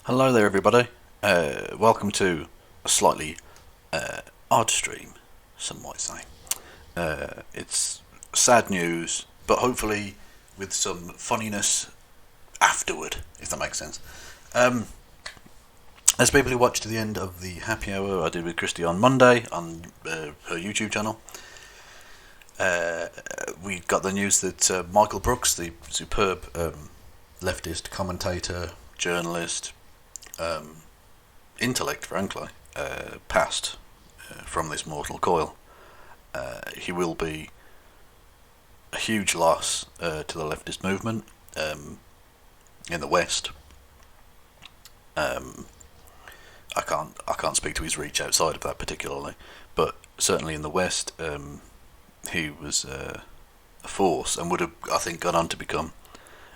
Hello there, everybody. Welcome to a slightly odd stream, some might say. It's sad news, but hopefully with some funniness afterward, if that makes sense. As people who watched to the end of the happy hour I did with Christy on Monday on her YouTube channel, we got the news that Michael Brooks, the superb leftist commentator, journalist, intellect, frankly, passed from this mortal coil. He will be a huge loss to the leftist movement in the West. I can't speak to his reach outside of that particularly, but certainly in the West, he was a force and would have, I think, gone on to become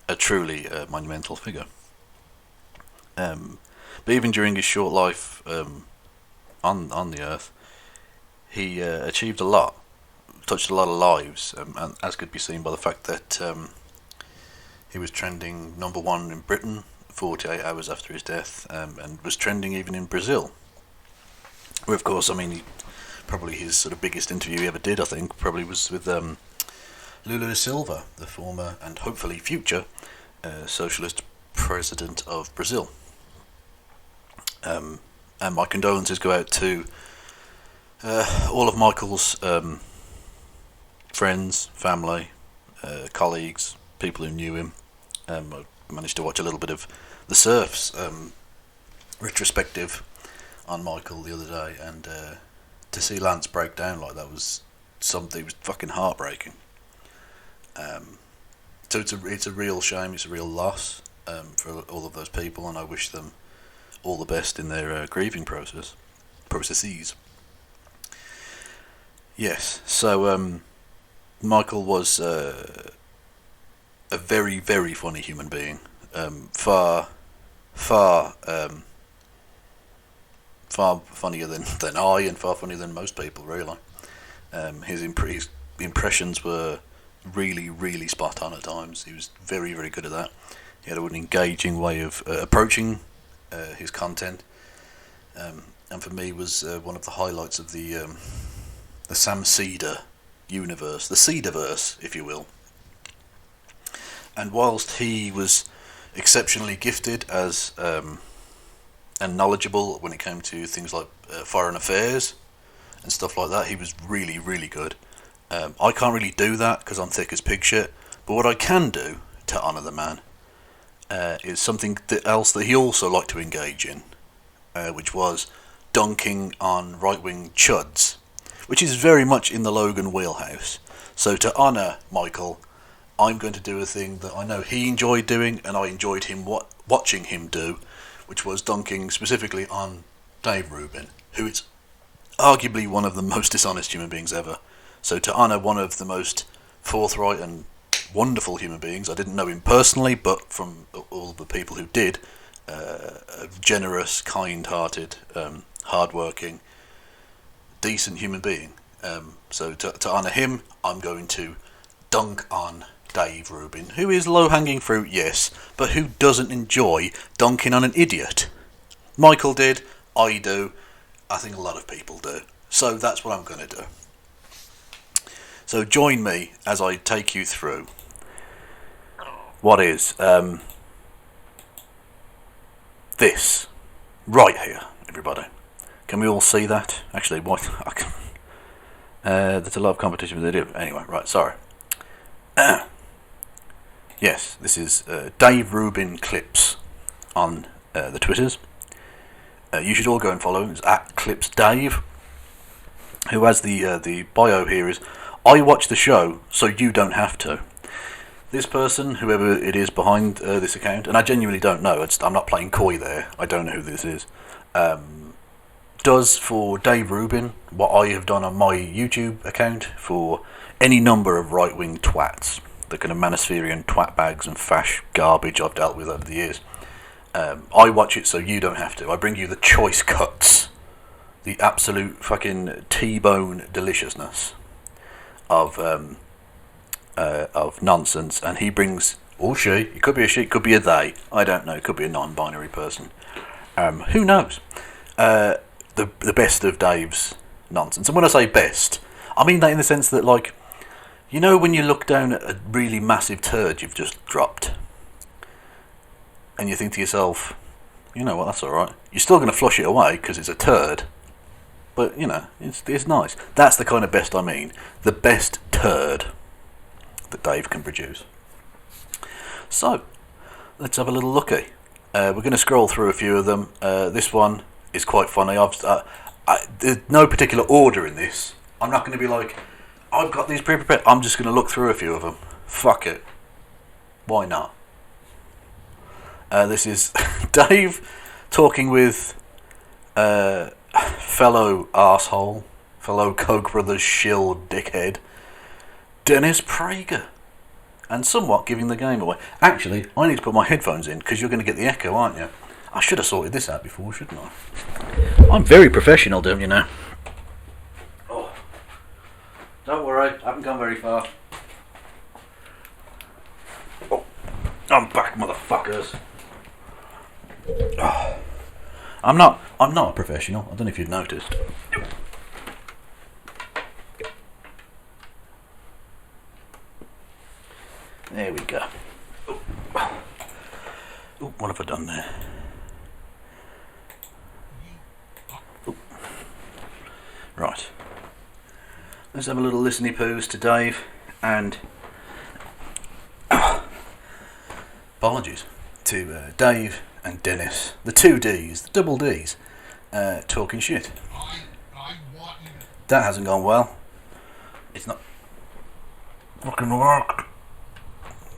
a truly monumental figure. But even during his short life on the earth, he achieved a lot, touched a lot of lives, and as could be seen by the fact that he was trending #1 in Britain 48 hours after his death, and was trending even in Brazil. Where, of course, I mean, probably his sort of biggest interview he ever did, I think, probably was with Lula da Silva, the former and hopefully future socialist president of Brazil. And my condolences go out to all of Michael's friends, family, colleagues, people who knew him. I managed to watch a little bit of the Surf's retrospective on Michael the other day, and to see Lance break down like that was something. It was fucking heartbreaking. So it's a real shame. It's a real loss for all of those people, and I wish them all the best in their grieving processes. Yes, so Michael was a very, very funny human being. Far funnier than I, and far funnier than most people, really. His impressions were really, really spot on at times. He was very, very good at that. He had an engaging way of approaching his content, and for me was one of the highlights of the Sam Cedar universe, the Cedarverse, if you will. And whilst he was exceptionally gifted as and knowledgeable when it came to things like foreign affairs and stuff like that, he was really, really good. I can't really do that because I'm thick as pig shit, but what I can do to honour the man is something else that he also liked to engage in, which was dunking on right-wing chuds, which is very much in the Logan wheelhouse. So to honour Michael, I'm going to do a thing that I know he enjoyed doing, and I enjoyed him watching him do, which was dunking specifically on Dave Rubin, who is arguably one of the most dishonest human beings ever. So to honour one of the most forthright and wonderful human beings, I didn't know him personally, but from all the people who did, a generous, kind-hearted, hard-working, decent human being. So to honour him, I'm going to dunk on Dave Rubin, who is low-hanging fruit, yes, but who doesn't enjoy dunking on an idiot? Michael did, I do, I think a lot of people do. So that's what I'm going to do. So join me as I take you through what is this right here, everybody. Can we all see that? Actually, what? There's a lot of competition with it. Anyway, right, sorry. Yes, this is Dave Rubin clips on the Twitters. You should all go and follow him. It's @ClipsDave, who has the bio here is, I watch the show so you don't have to. This person, whoever it is behind this account, and I genuinely don't know, I'm not playing coy there, I don't know who this is, does for Dave Rubin what I have done on my YouTube account for any number of right-wing twats, the kind of manospherian twat bags and fash garbage I've dealt with over the years. I watch it so you don't have to. I bring you the choice cuts, the absolute fucking T-bone deliciousness of nonsense, and he brings or she. It could be a she, it could be a they. I don't know. It could be a non-binary person. Who knows? The best of Dave's nonsense. And when I say best, I mean that in the sense that, like, you know when you look down at a really massive turd you've just dropped, and you think to yourself, you know what, that's alright. You're still going to flush it away because it's a turd, but, you know, it's nice. That's the kind of best I mean. The best turd that Dave can produce. So, let's have a little looky. We're going to scroll through a few of them. This one is quite funny. There's no particular order in this. I'm not going to be like, I've got these pre-prepared. I'm just going to look through a few of them. Fuck it. Why not? This is Dave talking with fellow arsehole, fellow Koch brothers shill dickhead, Dennis Prager, and somewhat giving the game away. Actually, I need to put my headphones in because you're going to get the echo, aren't you? I should have sorted this out before, shouldn't I? I'm very professional, don't you know? Oh, don't worry, I haven't gone very far. Oh, I'm back, motherfuckers. Oh, I'm not a professional. I don't know if you've noticed. There we go. Oh, what have I done there? Oh. Right. Let's have a little listeny poos to Dave and apologies to Dave and Dennis, the two D's, the double D's, talking shit. That hasn't gone well. It's not fucking worked.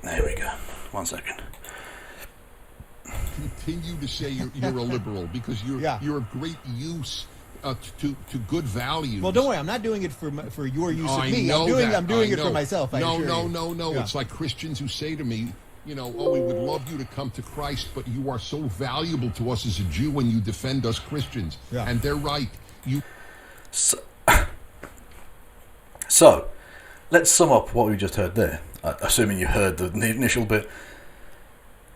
There we go. 1 second. Continue to say you're a liberal because you're a great use to good values. Well, don't worry. I'm not doing it for your use of me. I'm doing it for myself. No. Yeah. It's like Christians who say to me, you know, oh, we would love you to come to Christ, but you are so valuable to us as a Jew when you defend us Christians. Yeah. And they're right. So, let's sum up what we just heard there. Assuming you heard the initial bit.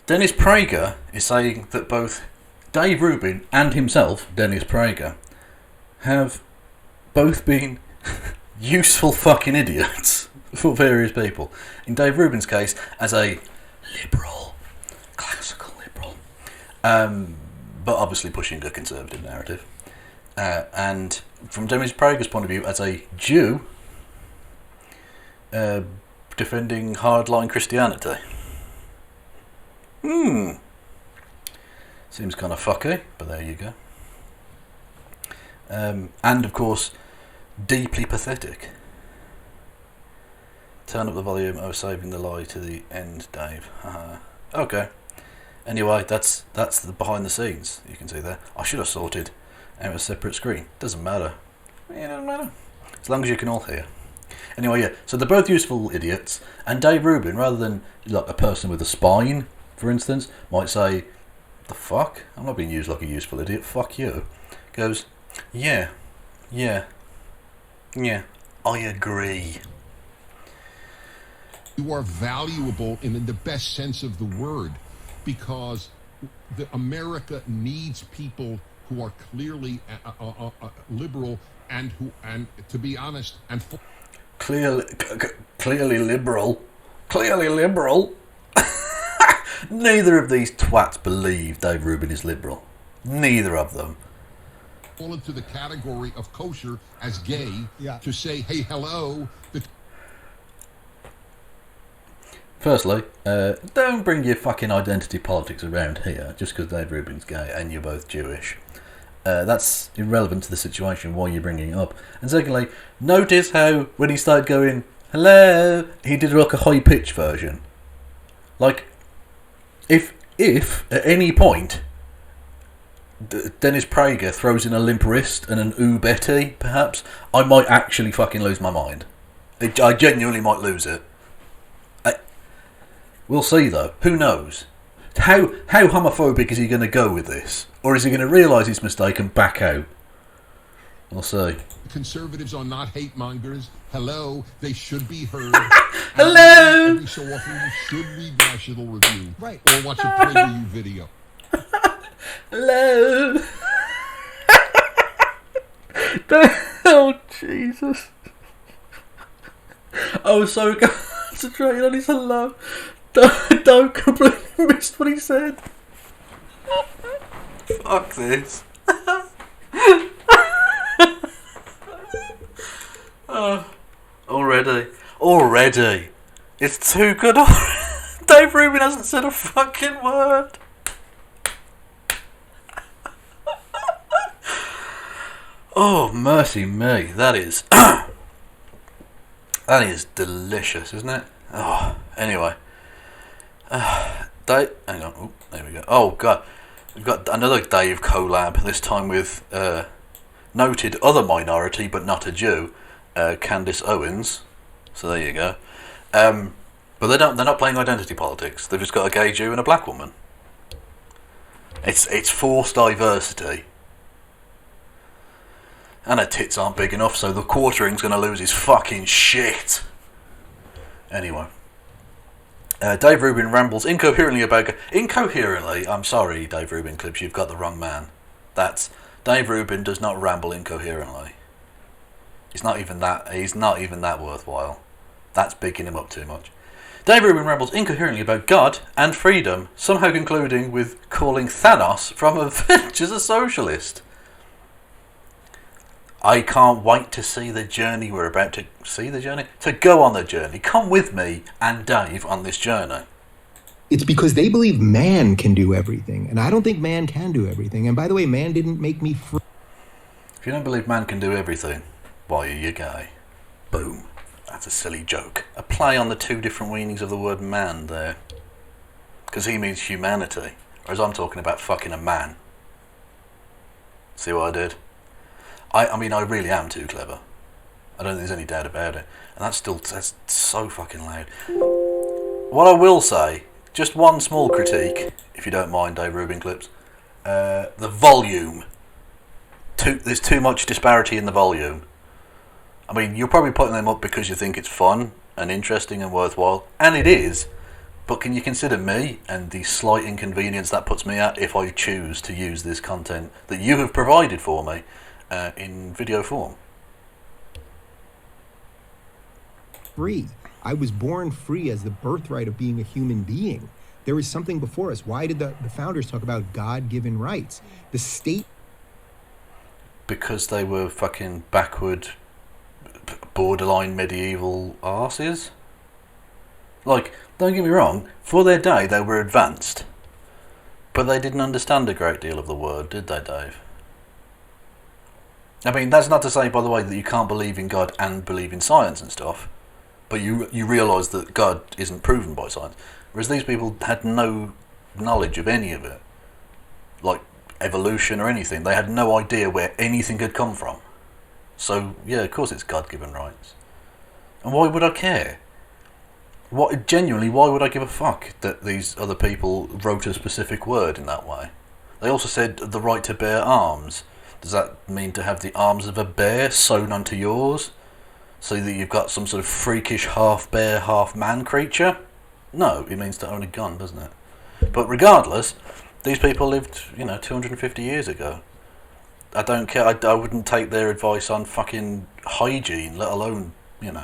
Dennis Prager is saying that both Dave Rubin and himself, Dennis Prager, have both been useful fucking idiots for various people. In Dave Rubin's case, as a liberal, classical liberal, but obviously pushing a conservative narrative. And from Dennis Prager's point of view, as a Jew, defending hardline Christianity. Seems kind of fucky, but there you go. And of course, deeply pathetic. Turn up the volume. I was saving the lie to the end, Dave. Okay. Anyway, that's the behind the scenes. You can see there. I should have sorted out a separate screen. Doesn't matter. It doesn't matter. As long as you can all hear. Anyway, yeah. So they're both useful idiots. And Dave Rubin, rather than like a person with a spine, for instance, might say, "The fuck? I'm not being used like a useful idiot. Fuck you." Goes, yeah. I agree. You are valuable in the best sense of the word, because America needs people who are clearly liberal and to be honest, and clearly liberal. Neither of these twats believe Dave Rubin is liberal. Neither of them. Fall into the category of kosher as gay to say, hey, hello. Firstly, don't bring your fucking identity politics around here just because Dave Rubin's gay and you're both Jewish. That's irrelevant to the situation, why you're bringing it up. And secondly, notice how when he started going, hello, he did like a high-pitched version. Like, if at any point Dennis Prager throws in a limp wrist and an ooh Betty, perhaps, I might actually fucking lose my mind. I genuinely might lose it. We'll see though. Who knows? How homophobic is he going to go with this? Or is he going to realise his mistake and back out? We'll see. Conservatives are not hate mongers. Hello, they should be heard. Hello. Every so often, you should read National Review, Right. or watch a PragerU video. Hello. Oh Jesus! I was so concentrated on his hello. Don't completely missed what he said. Fuck this. Already. It's too good. Dave Rubin hasn't said a fucking word. Oh, mercy me. That is... that is delicious, isn't it? Oh, anyway. Dave... Hang on. Ooh, there we go. Oh, God. We've got another Dave collab, this time with noted other minority, but not a Jew, Candace Owens. So there you go. But they're not playing identity politics. They've just got a gay Jew and a black woman. It's forced diversity. And her tits aren't big enough, so the quartering's going to lose his fucking shit. Anyway. Dave Rubin rambles incoherently about... Incoherently? I'm sorry, Dave Rubin clips, you've got the wrong man. Dave Rubin does not ramble incoherently. He's not even that worthwhile. That's bigging him up too much. Dave Rubin rambles incoherently about God and freedom, somehow concluding with calling Thanos from Avengers a socialist. I can't wait to see the journey we're about to see the journey. To go on the journey. Come with me and Dave on this journey. It's because they believe man can do everything, and I don't think man can do everything. And by the way, man didn't make me free. If you don't believe man can do everything, why are you gay? Boom. That's a silly joke. A play on the two different meanings of the word man there. Because he means humanity, whereas I'm talking about fucking a man. See what I did? I mean, I really am too clever. I don't think there's any doubt about it. And that's so fucking loud. What I will say, just one small critique, if you don't mind, Dave Rubin clips. The volume. There's too much disparity in the volume. I mean, you're probably putting them up because you think it's fun and interesting and worthwhile. And it is. But can you consider me and the slight inconvenience that puts me at if I choose to use this content that you have provided for me in video form? Free. I was born free as the birthright of being a human being. There was something before us. Why did the founders talk about God-given rights? The state... Because they were fucking backward, borderline medieval arses? Like, don't get me wrong, for their day they were advanced. But they didn't understand a great deal of the word, did they, Dave? I mean, that's not to say, by the way, that you can't believe in God and believe in science and stuff. But you realise that God isn't proven by science. Whereas these people had no knowledge of any of it. Like evolution or anything. They had no idea where anything had come from. So, yeah, of course it's God-given rights. And why would I care? Genuinely, why would I give a fuck that these other people wrote a specific word in that way? They also said the right to bear arms. Does that mean to have the arms of a bear sewn onto yours? So that you've got some sort of freakish half-bear, half-man creature? No, it means to own a gun, doesn't it? But regardless, these people lived, 250 years ago. I don't care, I wouldn't take their advice on fucking hygiene, let alone, the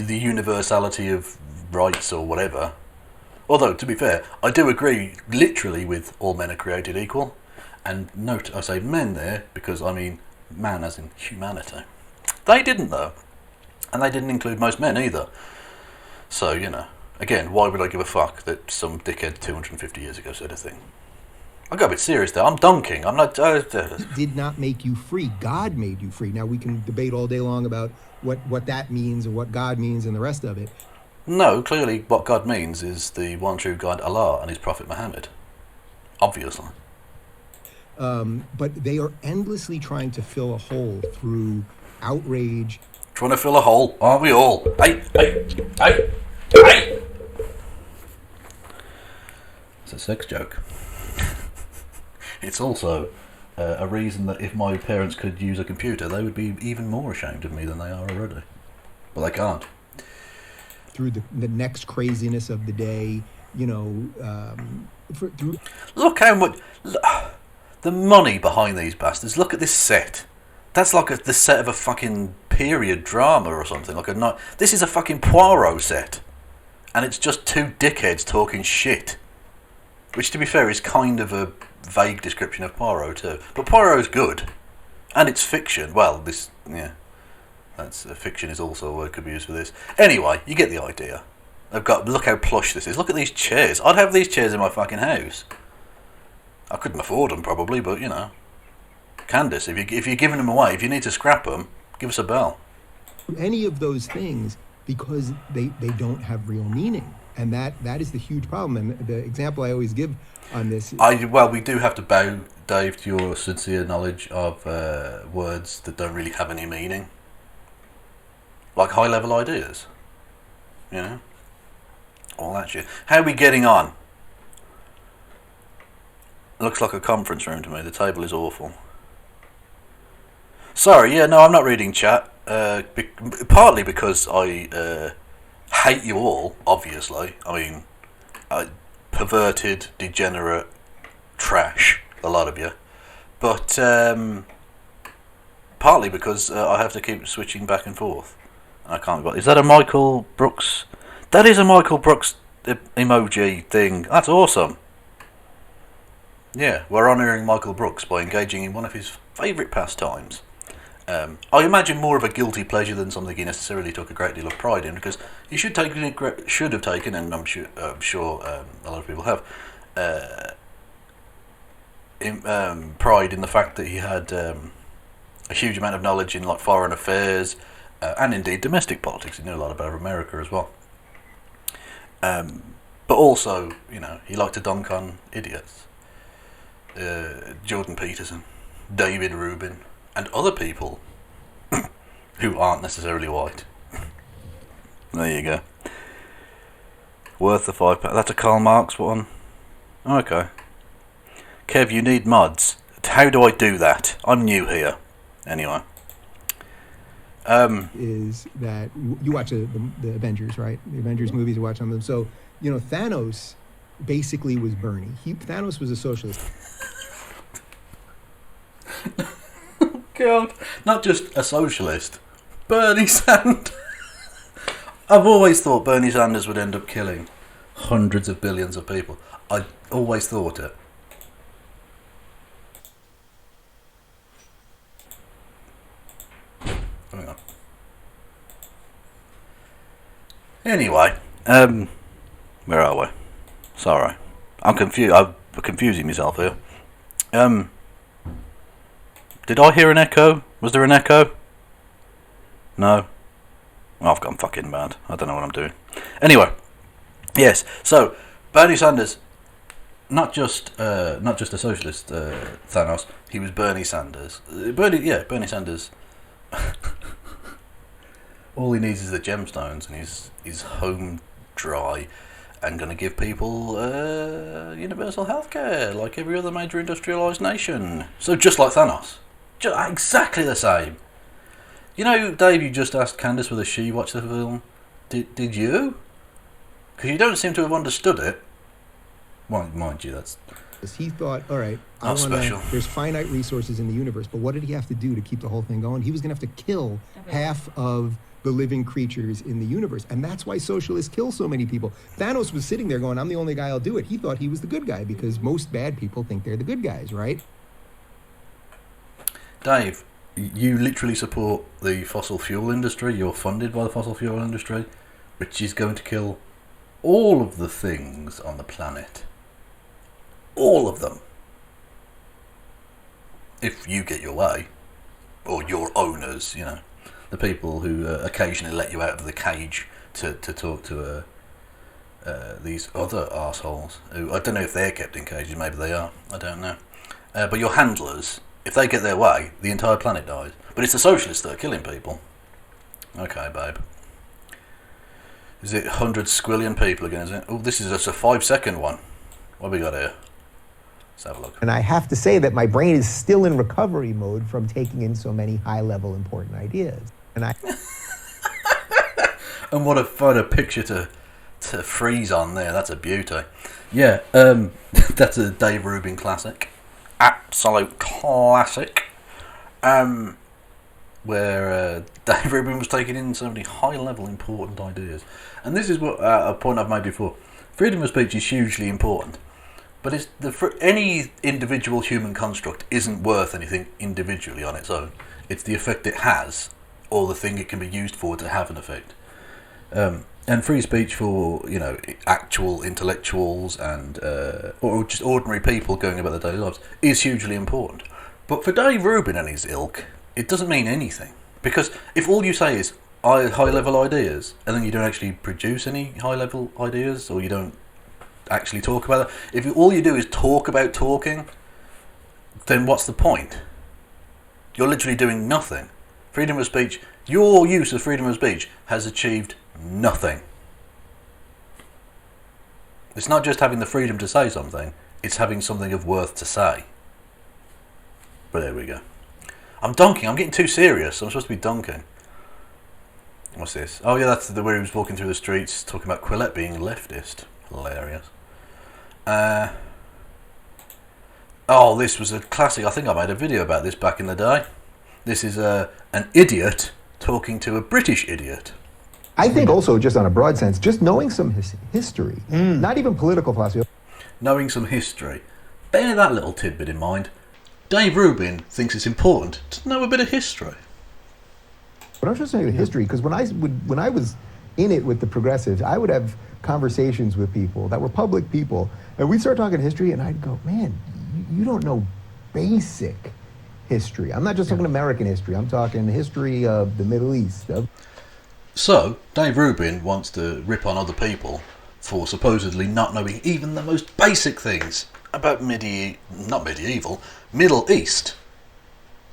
universality of rights or whatever. Although, to be fair, I do agree literally with all men are created equal. And note, I say men there, because I mean man as in humanity. They didn't, though. And they didn't include most men either. So, again, why would I give a fuck that some dickhead 250 years ago said a thing? I got a bit serious there. I'm dunking. I'm not... did not make you free. God made you free. Now, we can debate all day long about what that means and what God means and the rest of it. No, clearly what God means is the one true God, Allah, and his prophet Muhammad. Obviously. But they are endlessly trying to fill a hole through outrage. Trying to fill a hole, aren't we all? Hey! It's a sex joke. It's also a reason that if my parents could use a computer, they would be even more ashamed of me than they are already. But they can't. Through the next craziness of the day, through Look how much... the money behind these bastards. Look at this set. That's like the set of a fucking period drama or something. This is a fucking Poirot set. And it's just two dickheads talking shit. Which, to be fair, is kind of a vague description of Poirot too. But Poirot's good. And it's fiction. Well, fiction is also a word could be used for this. Anyway, you get the idea. Look how plush this is. Look at these chairs. I'd have these chairs in my fucking house. I couldn't afford them probably, but Candice, if you're giving them away, if you need to scrap them, give us a bell. any of those things, because they don't have real meaning. And that is the huge problem. And the example I always give on this... we do have to bow, Dave, to your sincere knowledge of words that don't really have any meaning. Like high-level ideas. All that shit. How are we getting on? Looks like a conference room to me. The table is awful. Sorry, I'm not reading chat. Partly because I hate you all, obviously. I mean, perverted, degenerate, trash, a lot of you. But partly because I have to keep switching back and forth. I can't. Is that a Michael Brooks? That is a Michael Brooks emoji thing. That's awesome. Yeah, we're honouring Michael Brooks by engaging in one of his favourite pastimes. I imagine more of a guilty pleasure than something he necessarily took a great deal of pride in, because he should have taken, and I'm sure a lot of people have, pride in the fact that he had a huge amount of knowledge in foreign affairs and indeed domestic politics. He knew a lot about America as well. But also, he liked to dunk on idiots. Jordan Peterson, David Rubin, and other people who aren't necessarily white. There you go. Worth the £5. That's a Karl Marx one. Okay. Kev, you need mods. How do I do that? I'm new here. Anyway. Is that you watch the Avengers, right? The Avengers movies, you watch them. So, Thanos basically was Bernie. Thanos was a socialist. God, not just a socialist. Bernie Sanders. I've always thought Bernie Sanders would end up killing hundreds of billions of people. I always thought it. Hang on. Anyway, where are we? Sorry, I'm confused. I'm confusing myself here. Did I hear an echo? Was there an echo? No. Well, I've gone fucking mad. I don't know what I'm doing. Anyway, yes. So Bernie Sanders, not just a socialist, Thanos. He was Bernie Sanders. Bernie Sanders. All he needs is the gemstones, and he's home dry, and going to give people universal healthcare like every other major industrialised nation. So just like Thanos. Exactly the same. Dave, you just asked Candice whether she watched the film. Did you? Because you don't seem to have understood it. Mind you, that's... He thought, all right, special. There's finite resources in the universe, but what did he have to do to keep the whole thing going? He was going to have to kill half of the living creatures in the universe. And that's why socialists kill so many people. Thanos was sitting there going, I'm the only guy I'll do it. He thought he was the good guy because most bad people think they're the good guys, right? Dave, you literally support the fossil fuel industry. You're funded by the fossil fuel industry, which is going to kill all of the things on the planet. All of them. If you get your way. Or your owners, the people who occasionally let you out of the cage to talk to these other arseholes. Who, I don't know if they're kept in cages, maybe they are, I don't know. But your handlers, if they get their way, the entire planet dies. But it's the socialists that are killing people. Okay, babe. Is it 100 squillion people again, is it? Oh, this is just a 5-second one. What have we got here? Let's have a look. And I have to say that my brain is still in recovery mode from taking in so many high-level important ideas. And what a picture to freeze on there. That's a beauty. Yeah, that's a Dave Rubin classic. Absolute classic. Where Dave Rubin was taking in so many high-level important ideas. And this is what a point I've made before. Freedom of speech is hugely important. But any individual human construct isn't worth anything individually on its own. It's the effect it has, or the thing it can be used for to have an effect. And free speech for actual intellectuals and or just ordinary people going about their daily lives is hugely important. But for Dave Rubin and his ilk, it doesn't mean anything. Because if all you say is high-level ideas, and then you don't actually produce any high-level ideas, or you don't actually talk about it, if all you do is talk about talking, then what's the point? You're literally doing nothing. Freedom of speech, your use of freedom of speech has achieved nothing. It's not just having the freedom to say something, it's having something of worth to say. But there we go. I'm dunking, I'm getting too serious. I'm supposed to be dunking. What's this? Oh yeah, that's where he was walking through the streets talking about Quillette being leftist. Hilarious. Oh, this was a classic. I think I made a video about this back in the day. This is an idiot talking to a British idiot. I think also, just on a broad sense, just knowing some history, not even political philosophy. Knowing some history. Bear that little tidbit in mind. Dave Rubin thinks it's important to know a bit of history. But I'm just saying the history, because when I was in it with the progressives, I would have conversations with people that were public people, and we'd start talking history, and I'd go, man, you don't know basic history. I'm not just talking American history. I'm talking history of the Middle East. So, Dave Rubin wants to rip on other people for supposedly not knowing even the most basic things about Middle East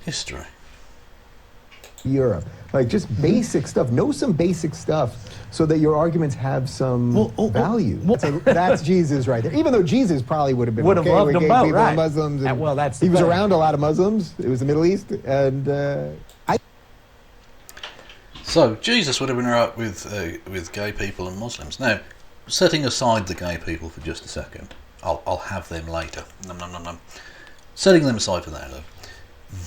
history. Europe. Like, just basic stuff. Know some basic stuff so that your arguments have some value. That's Jesus right there. Even though Jesus probably would have been okay loved with them gay both, people right. and Muslims. And Well, that's he the was thing. around a lot of Muslims. It was the Middle East. And So, Jesus would have been alright with gay people and Muslims. Now, setting aside the gay people for just a second, I'll have them later. Nom. Setting them aside for now, though,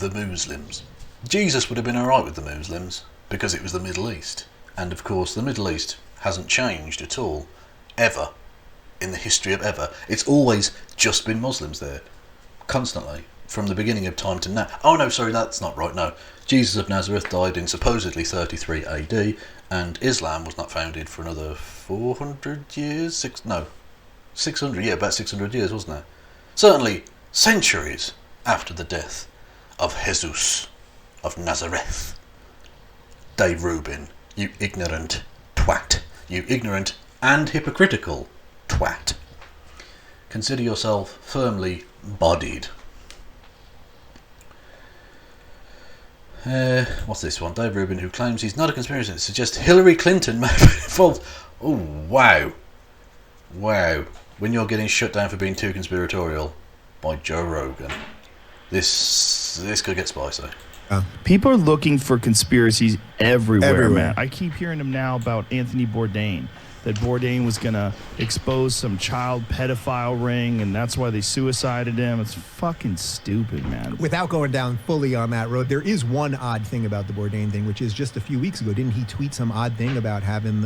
the Muslims. Jesus would have been alright with the Muslims because it was the Middle East. And of course, the Middle East hasn't changed at all, ever, in the history of ever. It's always just been Muslims there, constantly, from the beginning of time to now. Oh no, sorry, that's not right, no. Jesus of Nazareth died in supposedly 33 AD, and Islam was not founded for another 400 years? 600, yeah, about 600 years, wasn't it? Certainly, centuries after the death of Jesus of Nazareth. Dave Rubin, you ignorant twat. You ignorant and hypocritical twat. Consider yourself firmly bodied. What's this one? Dave Rubin, who claims he's not a conspiracy, suggests Hillary Clinton may be involved. Oh, wow. Wow. When you're getting shut down for being too conspiratorial by Joe Rogan, this could get spicy. People are looking for conspiracies everywhere, man. I keep hearing them now about Anthony Bourdain, that Bourdain was going to expose some child pedophile ring, and that's why they suicided him. It's fucking stupid, man. Without going down fully on that road, there is one odd thing about the Bourdain thing, which is just a few weeks ago, didn't he tweet some odd thing about having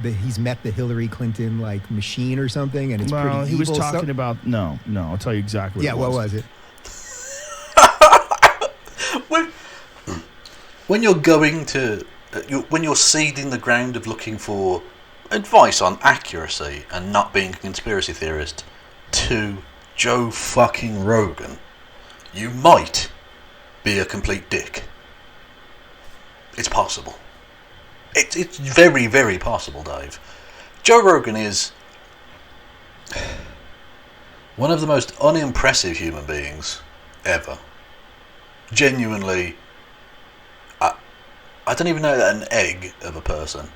he's met the Hillary Clinton like machine or something, and it's pretty evil? He was talking about no, I'll tell you exactly what it was. What was it? When you're going to, when you're seeding the ground of looking for advice on accuracy and not being a conspiracy theorist to Joe fucking Rogan, you might be a complete dick. It's possible. It's very, very possible, Dave. Joe Rogan is one of the most unimpressive human beings ever. Genuinely, I don't even know an egg of a person.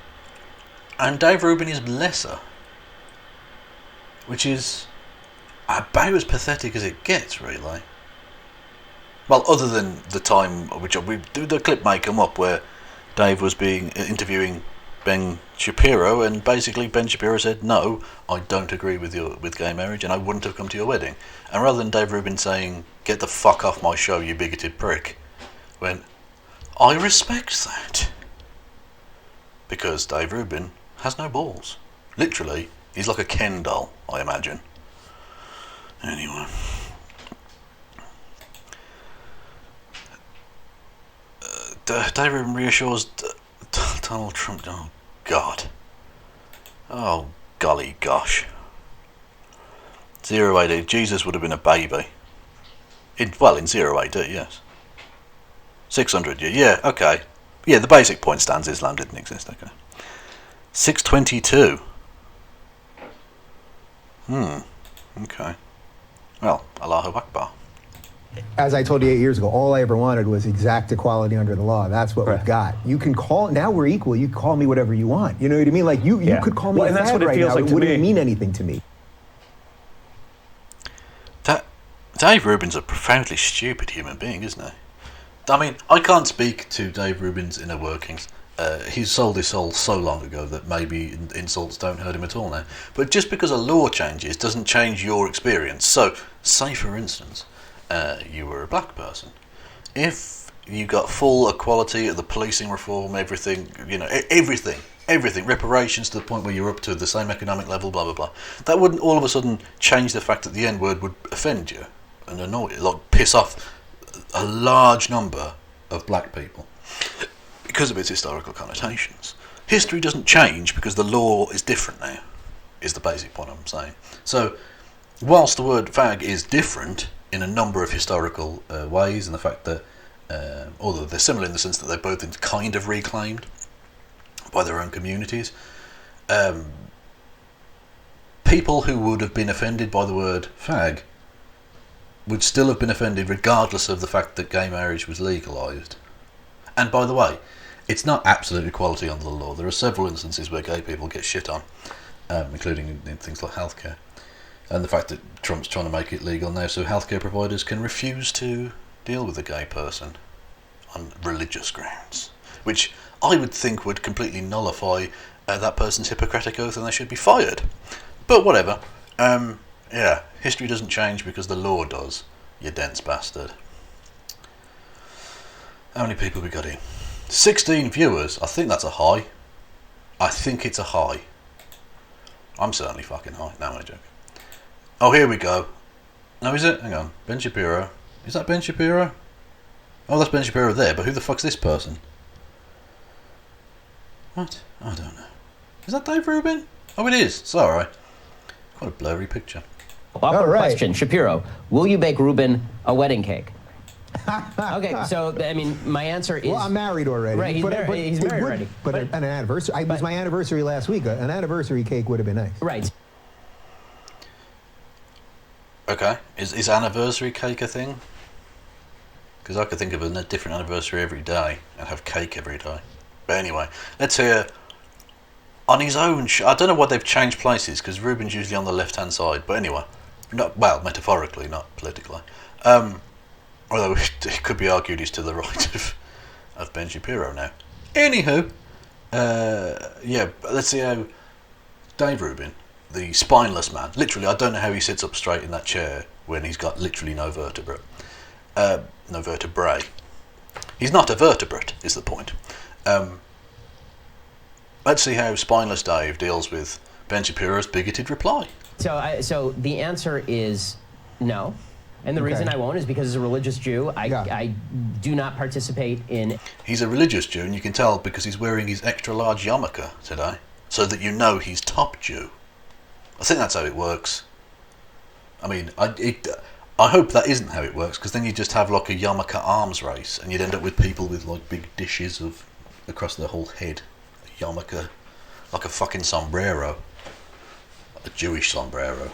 And Dave Rubin is lesser. Which is, about as pathetic as it gets, really. Well, other than the time, which we do the clip may come up, where Dave was interviewing Ben Shapiro, and basically Ben Shapiro said, "No, I don't agree with gay marriage, and I wouldn't have come to your wedding." And rather than Dave Rubin saying, "Get the fuck off my show, you bigoted prick," went, "I respect that," because Dave Rubin has no balls. Literally, he's like a Ken doll, I imagine. Anyway. Dave Rubin reassures Donald Trump. Oh, God. Oh, golly gosh. 0 AD. Jesus would have been a baby. In 0 AD, yes. 600 years. Yeah, okay. Yeah, the basic point stands. Islam didn't exist, okay. 622. Okay. Well, Allahu Akbar. As I told you 8 years ago, all I ever wanted was exact equality under the law. That's what we've got. You can call, now we're equal. You can call me whatever you want. You know what I mean? Like, you could call me a fag right now. It wouldn't mean anything to me. Dave Rubin's a profoundly stupid human being, isn't he? I mean, I can't speak to Dave Rubin's inner workings. He sold his soul so long ago that maybe insults don't hurt him at all now. But just because a law changes doesn't change your experience. So, say for instance, you were a black person. If you got full equality at the policing reform, everything, reparations to the point where you're up to the same economic level, blah, blah, blah, that wouldn't all of a sudden change the fact that the N-word would offend you and annoy you, like piss off a large number of black people because of its historical connotations. History doesn't change because the law is different now, is the basic point I'm saying. So, whilst the word fag is different in a number of historical ways, and the fact that, although they're similar in the sense that they're both kind of reclaimed by their own communities, people who would have been offended by the word fag would still have been offended regardless of the fact that gay marriage was legalised. And by the way, it's not absolute equality under the law. There are several instances where gay people get shit on, including in things like healthcare. And the fact that Trump's trying to make it legal now so healthcare providers can refuse to deal with a gay person on religious grounds, which I would think would completely nullify that person's Hippocratic oath and they should be fired. But whatever. History doesn't change because the law does, you dense bastard. How many people we got in? 16 viewers. I think that's a high. I think it's a high. I'm certainly fucking high. No, I'm joking. Oh, here we go. No, is it? Hang on. Ben Shapiro. Is that Ben Shapiro? Oh, that's Ben Shapiro there, but who the fuck's this person? What? I don't know. Is that Dave Rubin? Oh, it is. Sorry. Quite a blurry picture. Awkward question. Shapiro, will you bake Rubin a wedding cake? Okay, so, I mean, my answer is... Well, I'm married already. Right, he's married already. But an anniversary... It was my anniversary last week. An anniversary cake would have been nice. Right. Okay. Is anniversary cake a thing? Because I could think of a different anniversary every day and have cake every day. But anyway, let's hear... On his own... I don't know why they've changed places, because Rubin's usually on the left-hand side. But anyway... metaphorically, not politically. Although it could be argued he's to the right of Ben Shapiro now. Anywho, let's see how Dave Rubin, the spineless man, literally, I don't know how he sits up straight in that chair when he's got literally no vertebrae. No vertebrae. He's not a vertebrate, is the point. Let's see how spineless Dave deals with Ben Shapiro's bigoted reply. So the answer is no. And the reason I won't is because as a religious Jew, I do not participate in... He's a religious Jew, and you can tell because he's wearing his extra-large yarmulke today, so that you know he's top Jew. I think that's how it works. I mean, I hope that isn't how it works, because then you just have like a yarmulke arms race, and you'd end up with people with like big dishes of across their whole head. A yarmulke, like a fucking sombrero. A Jewish sombrero.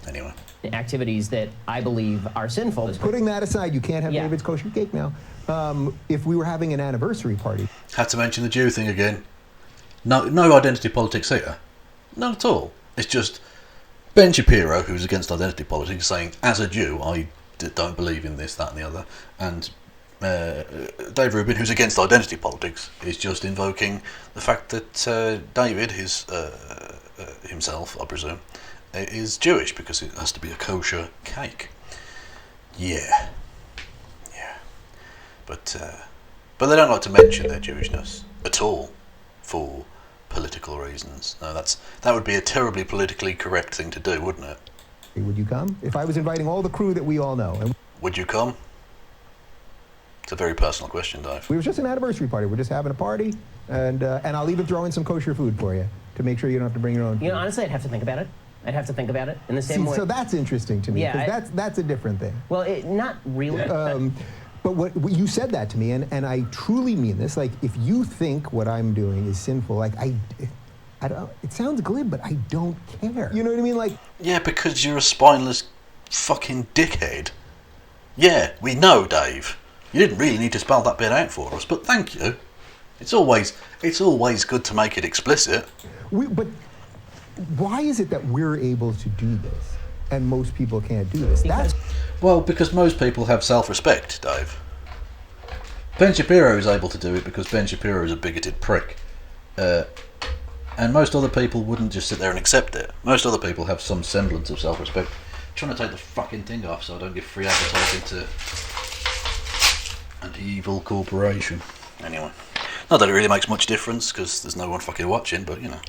Anyway. Activities that I believe are sinful. Putting that aside, you can't have David's kosher cake now. If we were having an anniversary party... Had to mention the Jew thing again. No identity politics here. Not at all. It's just Ben Shapiro, who's against identity politics, is saying, as a Jew, I don't believe in this, that and the other, and Dave Rubin, who's against identity politics, is just invoking the fact that David, himself, I presume, is Jewish because it has to be a kosher cake. Yeah. But they don't like to mention their Jewishness at all for political reasons. No, that would be a terribly politically correct thing to do, wouldn't it? Would you come? If I was inviting all the crew that we all know. Would you come? It's a very personal question, Dave. We were just an anniversary party. We're just having a party, and I'll even throw in some kosher food for you to make sure you don't have to bring your own food. You know, honestly, I'd have to think about it. In the same way. So that's interesting to me, because that's a different thing. Well, not really. But what you said that to me, and I truly mean this. Like, if you think what I'm doing is sinful, like I don't. It sounds glib, but I don't care. You know what I mean? Like, yeah, because you're a spineless fucking dickhead. Yeah, we know, Dave. You didn't really need to spell that bit out for us, but thank you. It's always good to make it explicit. But why is it that we're able to do this and most people can't do this? Well, because most people have self-respect, Dave. Ben Shapiro is able to do it because Ben Shapiro is a bigoted prick. And most other people wouldn't just sit there and accept it. Most other people have some semblance of self-respect. I'm trying to take the fucking thing off so I don't give free advertising to an evil corporation. Anyway. Not that it really makes much difference, because there's no one fucking watching, but you know.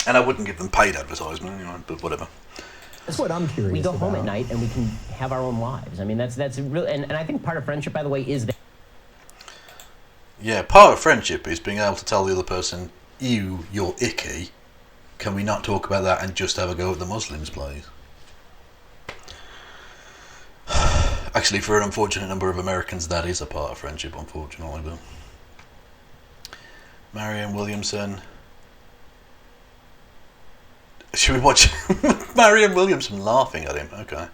And I wouldn't give them paid advertisement anyway, but whatever. That's what I'm curious We go about. home at night and we can have our own lives. I mean, that's really, and I think part of friendship, by the way, is that. Yeah, part of friendship is being able to tell the other person, you're icky. Can we not talk about that and just have a go at the Muslims, please? Actually, for an unfortunate number of Americans, that is a part of friendship, unfortunately. But Marianne Williamson. Should we watch Marianne Williamson laughing at him? Okay.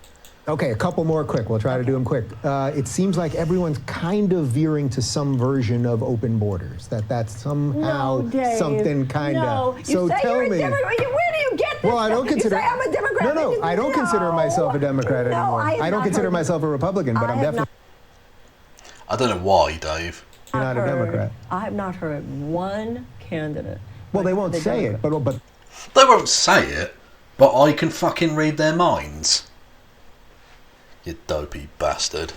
Okay, a couple more quick. We'll try to do them quick. It seems like everyone's kind of veering to some version of open borders. That's somehow something kind of. No, so tell me. Where do you get this? Well, I don't consider. You say I'm a Democrat. No, I don't consider myself a Democrat anymore. I don't consider myself a Republican, but I'm definitely. I don't know why, Dave. You're not a Democrat. I have not heard one candidate. Well, they won't say it, but. They won't say it, but I can fucking read their minds. You dopey bastard.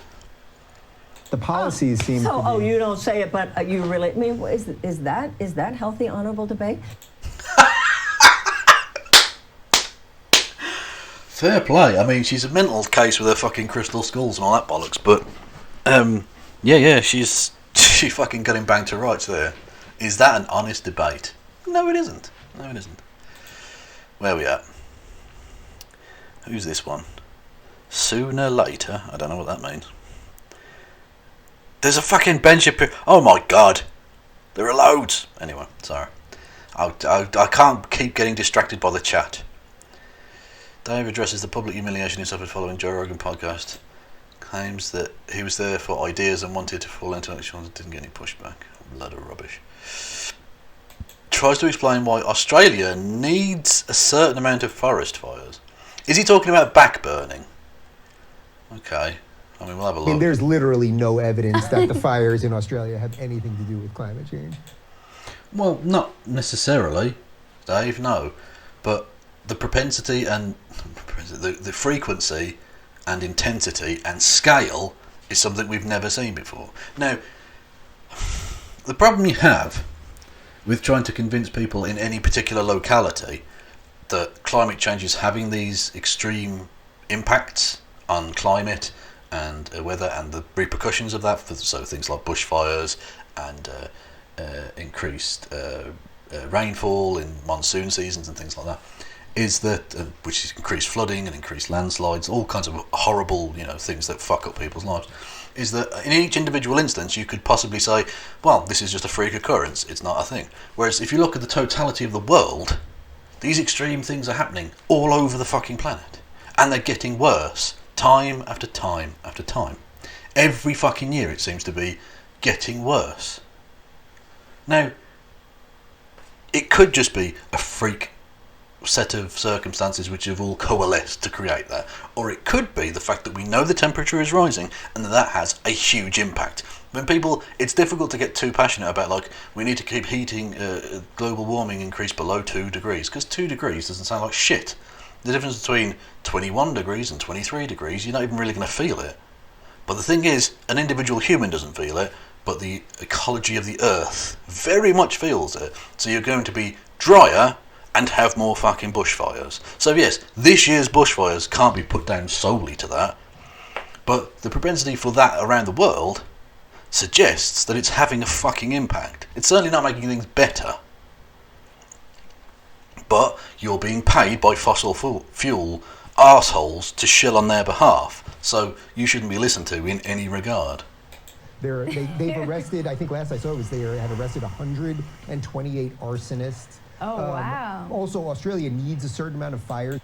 The policies seem to be... you don't say it, but you really... I mean, is that healthy, honorable debate? Fair play. I mean, she's a mental case with her fucking crystal skulls and all that bollocks, but... yeah, she fucking got him banged to rights there. Is that an honest debate? No, it isn't. Where are we at? Who's this one? Sooner later? I don't know what that means. There's a fucking Ben Shapiro. Oh my god. There are loads. Anyway, sorry. I can't keep getting distracted by the chat. Dave addresses the public humiliation he suffered following Joe Rogan podcast. Claims that he was there for ideas and wanted to fall intellectual and didn't get any pushback. A load of rubbish. Tries to explain why Australia needs a certain amount of forest fires. Is he talking about backburning? Okay. I mean, we'll have a look. There's literally no evidence that the fires in Australia have anything to do with climate change. Well, not necessarily, Dave, no. But the propensity and the frequency and intensity and scale is something we've never seen before. Now, the problem you have with trying to convince people in any particular locality that climate change is having these extreme impacts on climate and weather and the repercussions of that, so things like bushfires and increased rainfall in monsoon seasons and things like that, is that which is increased flooding and increased landslides, all kinds of horrible things that fuck up people's lives, is that in each individual instance you could possibly say, well, this is just a freak occurrence, it's not a thing. Whereas if you look at the totality of the world, these extreme things are happening all over the fucking planet, and they're getting worse time after time after time. Every fucking year it seems to be getting worse. Now, It could just be a freak set of circumstances which have all coalesced to create that, or it could be the fact that we know the temperature is rising and that has a huge impact. When people, it's difficult to get too passionate about, like, we need to keep heating, global warming increase below 2 degrees, because 2 degrees doesn't sound like shit. The difference between 21 degrees and 23 degrees, you're not even really going to feel it. But the thing is, an individual human doesn't feel it, but the ecology of the earth very much feels it. So you're going to be drier and have more fucking bushfires. So yes, this year's bushfires can't be put down solely to that, but the propensity for that around the world suggests that it's having a fucking impact. It's certainly not making things better. But you're being paid by fossil fuel arseholes to shill on their behalf, so you shouldn't be listened to in any regard. They've arrested, I think last I saw was they have arrested 128 arsonists. Oh, wow. Also, Australia needs a certain amount of fire.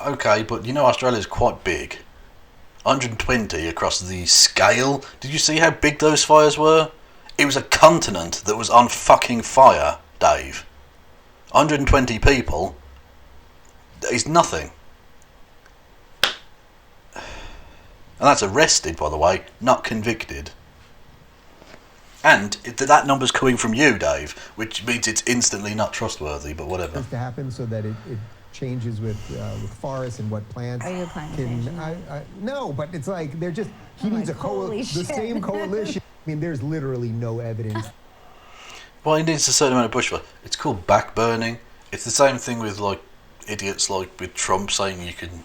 Okay, but you know Australia's quite big. 120 across the scale. Did you see how big those fires were? It was a continent that was on fucking fire, Dave. 120 people is nothing. And that's arrested, by the way, not convicted. And that number's coming from you, Dave, which means it's instantly not trustworthy, but whatever. To happen so that it changes with forests and what plants. Are you climate change? No, but it's like they're just, he needs the same coalition. I mean, there's literally no evidence. Well, he needs a certain amount of bushfire. It's called backburning. It's the same thing with, like, idiots like with Trump saying you can...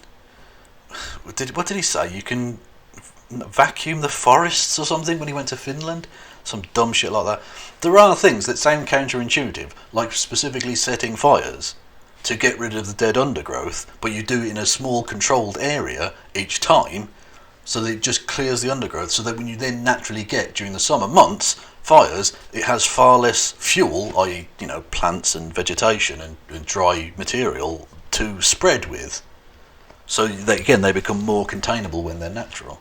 What did he say? You can vacuum the forests or something when he went to Finland? Some dumb shit like that. There are things that sound counterintuitive, like specifically setting fires to get rid of the dead undergrowth, but you do it in a small controlled area each time, so that it just clears the undergrowth, so that when you then naturally get, during the summer months, fires, it has far less fuel, i.e., you know, plants and vegetation and dry material to spread with. So they become more containable when they're natural.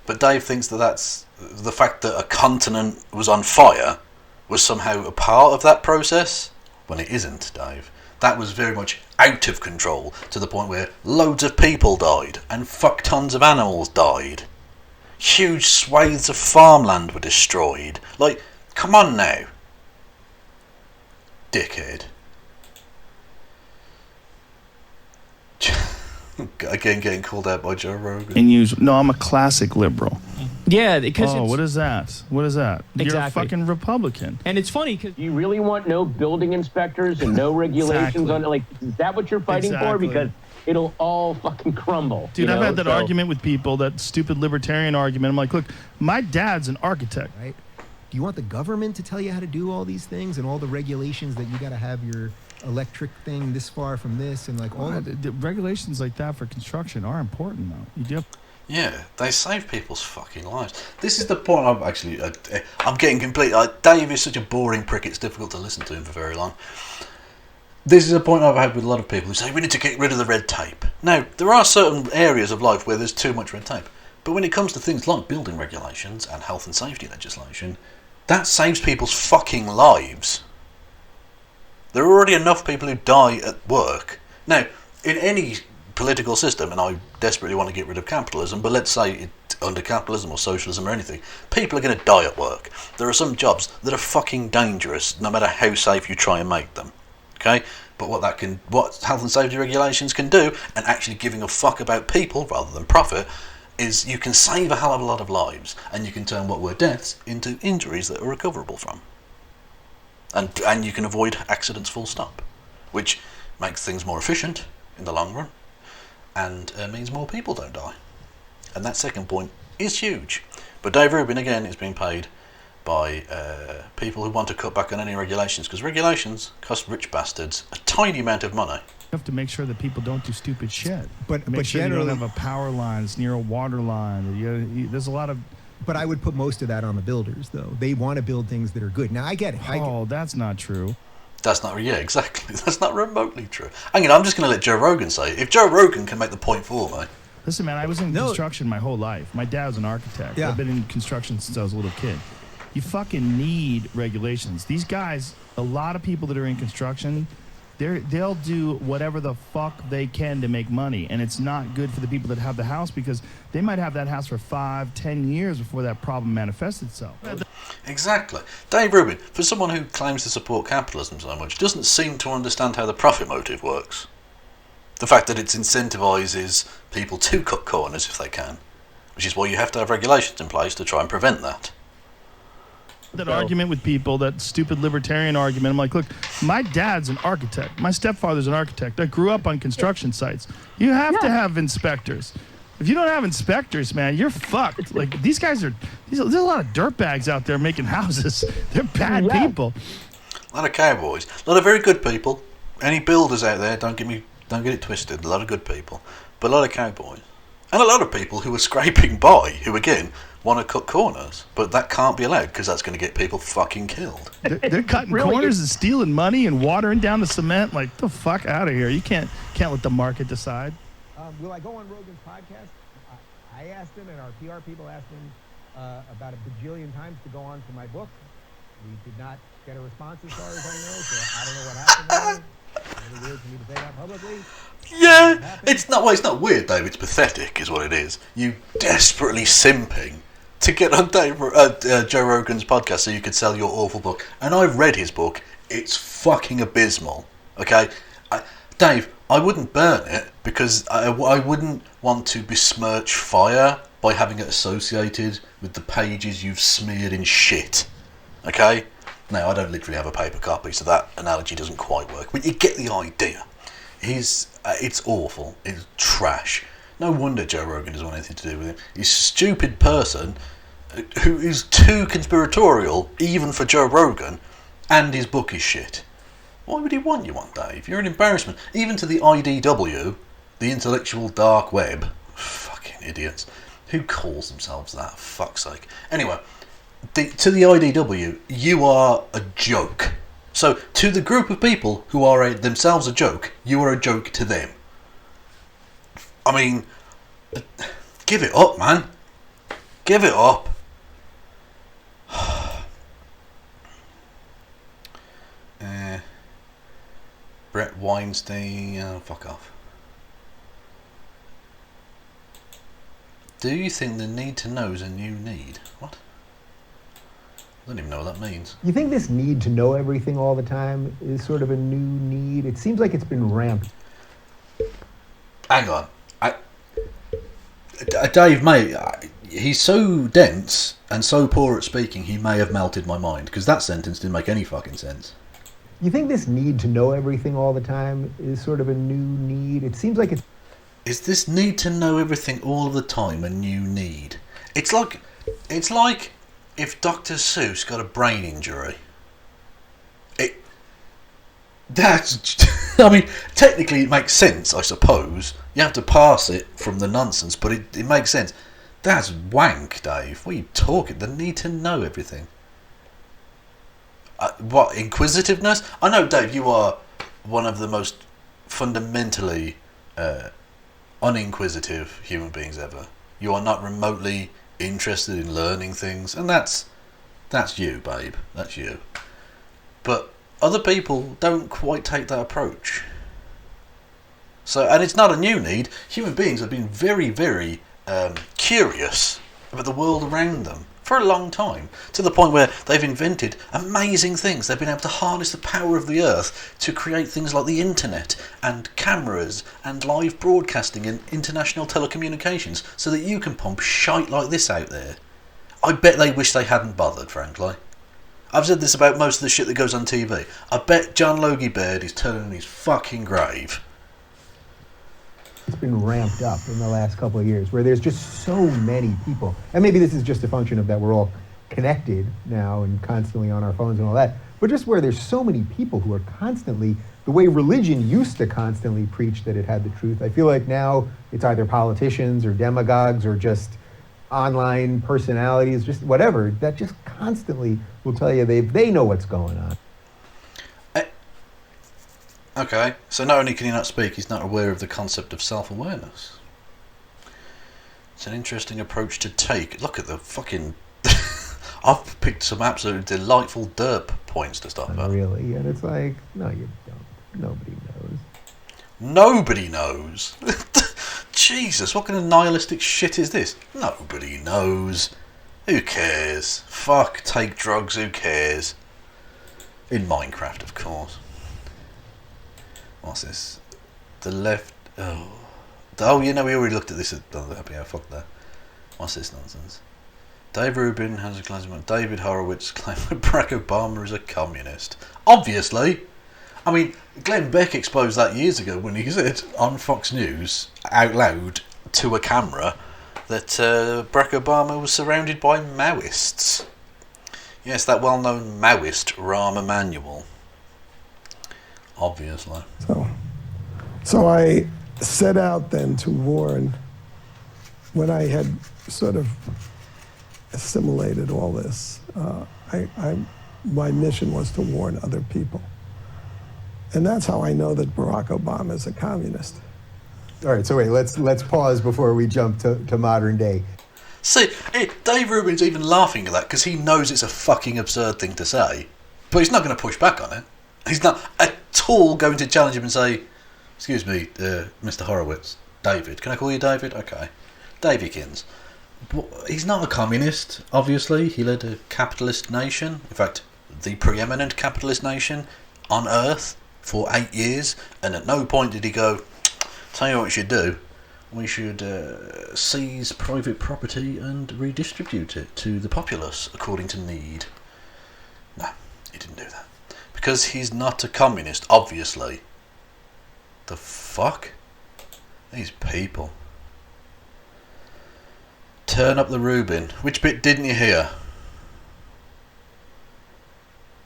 But Dave thinks that that's the fact that a continent was on fire was somehow a part of that process. Well, it isn't, Dave. That was very much out of control, to the point where loads of people died and fuck tons of animals died. Huge swathes of farmland were destroyed. Like, come on now. Dickhead. Again, getting called out by Joe Rogan. No, I'm a classic liberal. Yeah, because what is that? What is that? Exactly. You're a fucking Republican. And it's funny because you really want no building inspectors and no regulations on it. Like, is that what you're fighting for? Because it'll all fucking crumble. Dude, I've had that argument with people, that stupid libertarian argument. I'm like, look, my dad's an architect. Right? Do you want the government to tell you how to do all these things and all the regulations that you got to have your electric thing this far from this and like all the regulations like that for construction are important though. You do. Yeah, they save people's fucking lives. This is the point I'm actually... I'm getting complete... Dave is such a boring prick, it's difficult to listen to him for very long. This is a point I've had with a lot of people who say, we need to get rid of the red tape. Now, there are certain areas of life where there's too much red tape. But when it comes to things like building regulations and health and safety legislation, that saves people's fucking lives. There are already enough people who die at work. Now, in any political system, and I desperately want to get rid of capitalism, but let's say it, under capitalism or socialism or anything, people are going to die at work. There are some jobs that are fucking dangerous, no matter how safe you try and make them. Okay? But what health and safety regulations can do, and actually giving a fuck about people rather than profit, is you can save a hell of a lot of lives, and you can turn what were deaths into injuries that are recoverable from. And you can avoid accidents full stop, which makes things more efficient in the long run, and means more people don't die. And that second point is huge. But Dave Rubin, again, is being paid by people who want to cut back on any regulations, because regulations cost rich bastards a tiny amount of money. You have to make sure that people don't do stupid shit. But make sure generally, you don't have a power lines near a water line. There's a lot of... But I would put most of that on the builders, though. They want to build things that are good. Now, I get it. That's not true. That's not... Yeah, exactly. That's not remotely true. I'm just going to let Joe Rogan say it. If Joe Rogan can make the point for me... Listen, man, I was in construction my whole life. My dad was an architect. Yeah. I've been in construction since I was a little kid. You fucking need regulations. These guys a lot of people that are in construction, they'll do whatever the fuck they can to make money, and it's not good for the people that have the house because they might have that house for 5-10 years before that problem manifests itself. Exactly. Dave Rubin, for someone who claims to support capitalism so much, doesn't seem to understand how the profit motive works. The fact that it incentivises people to cut corners if they can, which is why you have to have regulations in place to try and prevent that. That argument with people, that stupid libertarian argument. I'm like, look, my dad's an architect. My stepfather's an architect. I grew up on construction sites. You have to have inspectors. If you don't have inspectors, man, you're fucked. Like, these guys are, there's a lot of dirtbags out there making houses. They're bad people. A lot of cowboys. A lot of very good people. Any builders out there, don't get it twisted. A lot of good people. But a lot of cowboys. And a lot of people who are scraping by, who, again, want to cut corners, but that can't be allowed because that's going to get people fucking killed. They're cutting corners and stealing money and watering down the cement. Like, the fuck out of here! You can't let the market decide. Will I go on Rogan's podcast? I asked him, and our PR people asked him about a bajillion times to go on for my book. We did not get a response as far as I know, so I don't know what happened there. It's weird for me to say that publicly. Yeah, it's not weird, Dave. It's pathetic, is what it is. You desperately simping to get on Joe Rogan's podcast so you could sell your awful book. And I've read his book. It's fucking abysmal. Okay? Dave, I wouldn't burn it because I wouldn't want to besmirch fire by having it associated with the pages you've smeared in shit. Okay? Now, I don't literally have a paper copy, so that analogy doesn't quite work. But you get the idea. It's awful. It's trash. No wonder Joe Rogan doesn't want anything to do with him. He's a stupid person who is too conspiratorial, even for Joe Rogan, and his book is shit. Why would he want you on, Dave? You're an embarrassment. Even to the IDW, the intellectual dark web. Fucking idiots. Who calls themselves that? For fuck's sake. Anyway, to the IDW, you are a joke. So, to the group of people who are themselves a joke, you are a joke to them. I mean, give it up, man. Give it up. Brett Weinstein, fuck off. Do you think the need to know is a new need? What? I don't even know what that means. You think this need to know everything all the time is sort of a new need? It seems like it's been ramped. Hang on. Dave, mate, he's so dense and so poor at speaking, he may have melted my mind, because that sentence didn't make any fucking sense. You think this need to know everything all the time is sort of a new need? It seems like it's... Is this need to know everything all of the time a new need? It's like if Dr. Seuss got a brain injury. I mean, technically it makes sense, I suppose. You have to parse it from the nonsense, but it makes sense. That's wank, Dave. What are you talking? The need to know everything. What, inquisitiveness? I know, Dave, you are one of the most fundamentally uninquisitive human beings ever. You are not remotely interested in learning things, and that's you, babe. That's you. But other people don't quite take that approach. So, and it's not a new need. Human beings have been very, very curious about the world around them for a long time, to the point where they've invented amazing things. They've been able to harness the power of the earth to create things like the internet and cameras and live broadcasting and international telecommunications so that you can pump shite like this out there. I bet they wish they hadn't bothered, frankly. I've said this about most of the shit that goes on TV. I bet John Logie Baird is turning in his fucking grave. It's been ramped up in the last couple of years, where there's just so many people. And maybe this is just a function of that we're all connected now and constantly on our phones and all that, but just where there's so many people who are constantly, the way religion used to constantly preach that it had the truth, I feel like now it's either politicians or demagogues or just online personalities, just whatever, that just constantly will tell you they know what's going on. Okay, so not only can he not speak, he's not aware of the concept of self-awareness. It's an interesting approach to take. Look at the fucking... I've picked some absolutely delightful derp points to start about. Really? And it's like, no, you don't. Nobody knows. Nobody knows? Jesus, what kind of nihilistic shit is this? Nobody knows. Who cares? Fuck, take drugs, who cares? In Minecraft, of course. What's this? The left... Oh, you know, we already looked at this. Yeah, fuck that. What's this nonsense? Dave Rubin has a claim. David Horowitz claimed that Barack Obama is a communist. Obviously. I mean, Glenn Beck exposed that years ago when he said on Fox News, out loud, to a camera, that Barack Obama was surrounded by Maoists. Yes, that well-known Maoist, Rahm Emanuel. Obviously. So I set out then to warn, when I had sort of assimilated all this, my mission was to warn other people. And that's how I know that Barack Obama is a communist. All right, so wait, let's pause before we jump to modern day. See, Dave Rubin's even laughing at that because he knows it's a fucking absurd thing to say, but he's not going to push back on it. He's not at all going to challenge him and say, excuse me, Mr. Horowitz, David, can I call you David? Okay. Davykins. He's not a communist, obviously. He led a capitalist nation, in fact, the preeminent capitalist nation on Earth for 8 years, and at no point did he go, tell you what we should do, we should seize private property and redistribute it to the populace according to need. No, he didn't do that. Because he's not a communist, obviously. The fuck? These people. Turn up the Rubin. Which bit didn't you hear?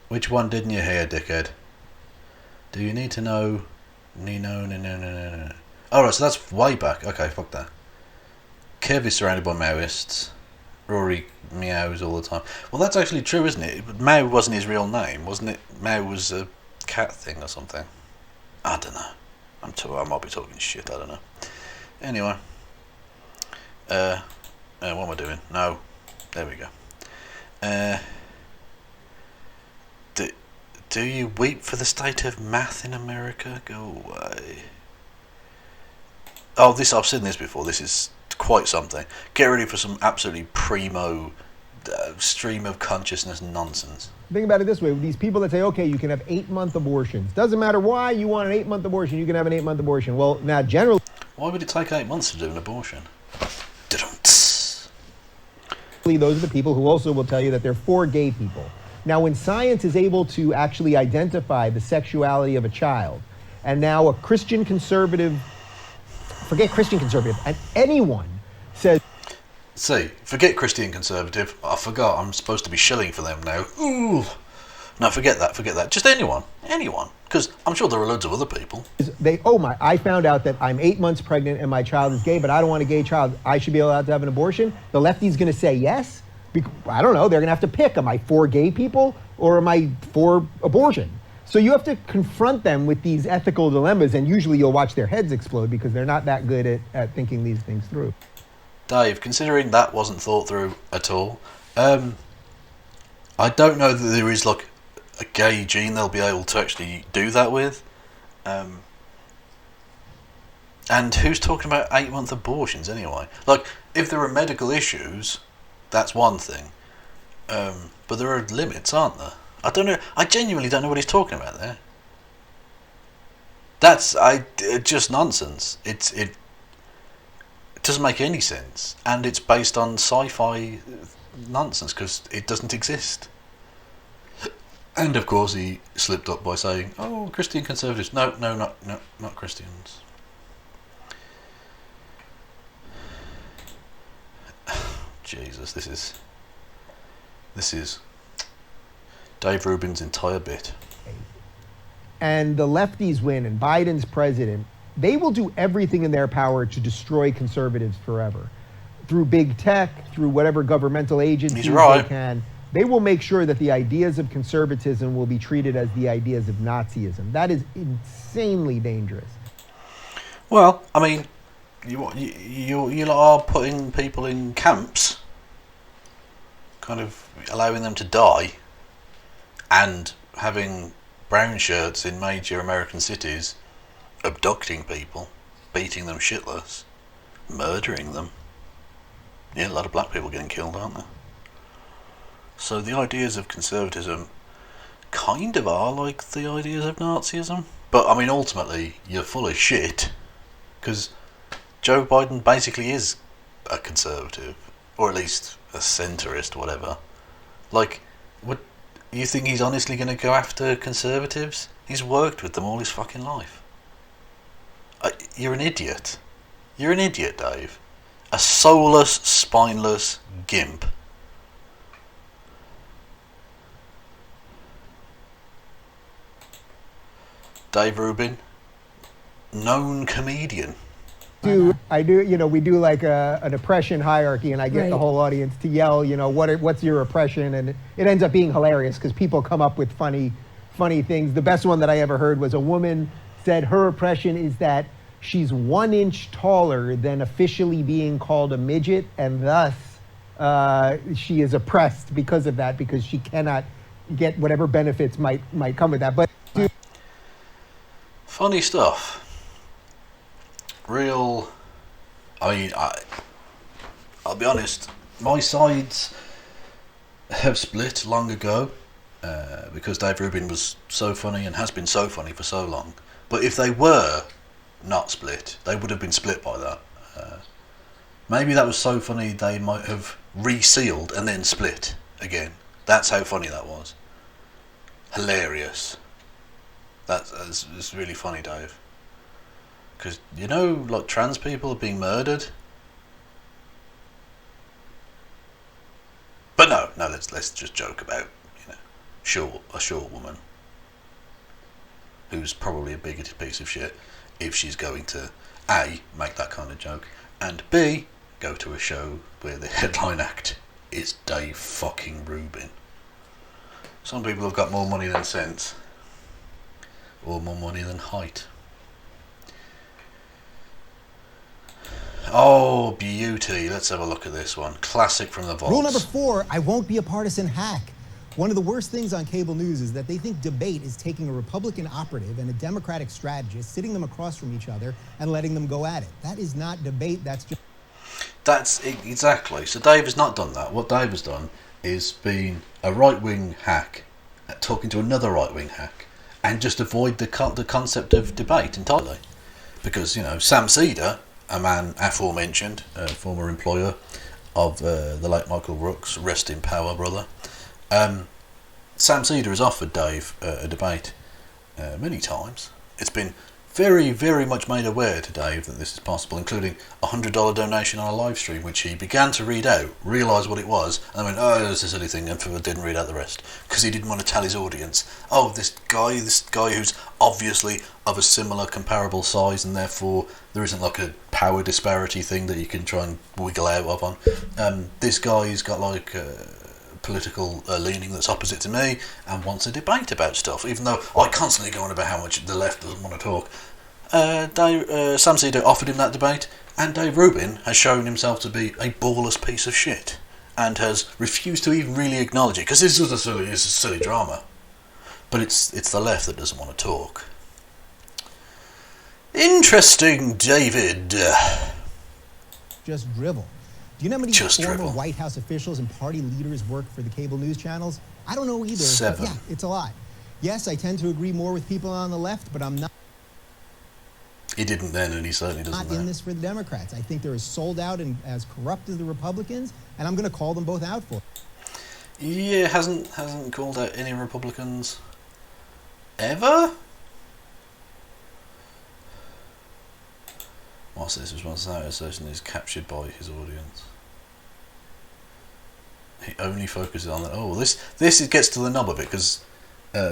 Which one didn't you hear, dickhead? Do you need to know? No. Alright, so that's way back. Okay, fuck that. Kev is surrounded by Maoists. Rory meows all the time. Well, that's actually true, isn't it? Mao wasn't his real name, wasn't it? Mao was a cat thing or something. I don't know. I might be talking shit, I don't know. Anyway. What am I doing? No. There we go. Do you weep for the state of math in America? Go away. Oh, I've seen this before. This is quite something. Get ready for some absolutely primo stream of consciousness nonsense. Think about it this way. These people that say, okay, you can have 8-month abortions. Doesn't matter why you want an 8-month abortion, you can have an 8-month abortion. Well, now generally... Why would it take 8 months to do an abortion? Those are the people who also will tell you that they're for gay people. Now, when science is able to actually identify the sexuality of a child, and now a Christian conservative, forget Christian conservative, and anyone says... See, forget Christian conservative. I forgot, I'm supposed to be shilling for them now. Ooh. No, forget that. Just anyone. Because I'm sure there are loads of other people. I found out that I'm 8 months pregnant and my child is gay, but I don't want a gay child. I should be allowed to have an abortion. The lefty's going to say yes. I don't know. They're going to have to pick. Am I for gay people or am I for abortion? So you have to confront them with these ethical dilemmas, and usually you'll watch their heads explode because they're not that good at thinking these things through. Dave, considering that wasn't thought through at all, I don't know that there is like a gay gene they'll be able to actually do that with. And who's talking about 8-month abortions anyway? Like, if there are medical issues, that's one thing. But there are limits, aren't there? I don't know. I genuinely don't know what he's talking about there. That's just nonsense. It doesn't make any sense, and it's based on sci-fi nonsense because it doesn't exist. And of course, he slipped up by saying, "Oh, Christian conservatives." No, not Christians. Jesus, this is Dave Rubin's entire bit. And the lefties win, and Biden's president. They will do everything in their power to destroy conservatives forever, through big tech, through whatever governmental agencies they can. They will make sure that the ideas of conservatism will be treated as the ideas of Nazism. That is insanely dangerous. Well, I mean, you are putting people in camps, kind of allowing them to die and having brown shirts in major American cities abducting people, beating them shitless, murdering them. Yeah, a lot of black people getting killed, aren't there? So the ideas of conservatism kind of are like the ideas of Nazism. But, I mean, ultimately, you're full of shit, because Joe Biden basically is a conservative, or at least a centrist, whatever. Like, what, you think he's honestly going to go after conservatives? He's worked with them all his fucking life. You're an idiot. You're an idiot, Dave. A soulless, spineless gimp. Dave Rubin, known comedian. I do, we do like an oppression hierarchy, and I get the whole audience to yell, what's your oppression? And it ends up being hilarious because people come up with funny things. The best one that I ever heard was a woman said her oppression is that she's 1 inch taller than officially being called a midget, and thus she is oppressed because of that, because she cannot get whatever benefits might come with that. But funny stuff. Real. I mean, I'll be honest. My sides have split long ago because Dave Rubin was so funny and has been so funny for so long. But if they were not split, they would have been split by that. Maybe that was so funny they might have resealed and then split again. That's how funny that was. Hilarious. It's really funny, Dave. Because, like, trans people are being murdered. But no, let's just joke about, a short woman who's probably a bigoted piece of shit if she's going to A, make that kind of joke, and B, go to a show where the headline act is Dave fucking Rubin. Some people have got more money than sense. Or more money than height. Oh, beauty. Let's have a look at this one. Classic from the vaults. Rule number 4, I won't be a partisan hack. One of the worst things on cable news is that they think debate is taking a Republican operative and a Democratic strategist, sitting them across from each other and letting them go at it. That is not debate, that's just... That's exactly. So Dave has not done that. What Dave has done is been a right-wing hack talking to another right-wing hack, and just avoid the concept of debate entirely. Because, Sam Cedar, a man aforementioned, former employer of the late Michael Rooks, rest in power, brother. Sam Cedar has offered Dave a debate many times. It's been very, very much made aware to Dave that this is possible, including a $100 donation on a live stream, which he began to read out, realised what it was, and then went, oh, it's a silly thing, and didn't read out the rest, because he didn't want to tell his audience, oh, this guy who's obviously of a similar comparable size, and therefore there isn't like a power disparity thing that you can try and wiggle out of on. This guy's got like political leaning that's opposite to me and wants a debate about stuff, even though I constantly go on about how much the left doesn't want to talk. Sam Cedar offered him that debate, and Dave Rubin has shown himself to be a ballless piece of shit and has refused to even really acknowledge it, because this is a silly drama. But it's the left that doesn't want to talk. Interesting, David. Just drivel. Do you know how many Just former drivel. White House officials and party leaders work for the cable news channels? I don't know either. 7. But yeah, it's a lot. Yes, I tend to agree more with people on the left, but I'm not. He didn't then, and he certainly doesn't now. In this for the Democrats. I think they're as sold out and as corrupt as the Republicans, and I'm going to call them both out for it. Yeah, hasn't called out any Republicans ever. What's this? Response to that assertion is captured by his audience. He only focuses on that. Oh, this gets to the nub of it, because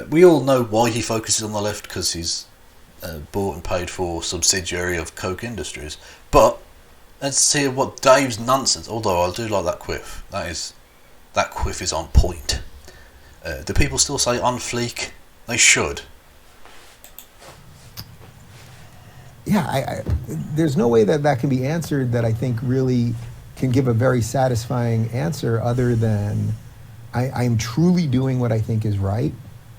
we all know why he focuses on the left, because he's bought and paid for subsidiary of Coke Industries. But let's hear what Dave's nonsense. Although I do like that quiff. That quiff is on point. Do people still say on fleek? They should. Yeah, there's no way that can be answered that I think really can give a very satisfying answer other than I'm truly doing what I think is right.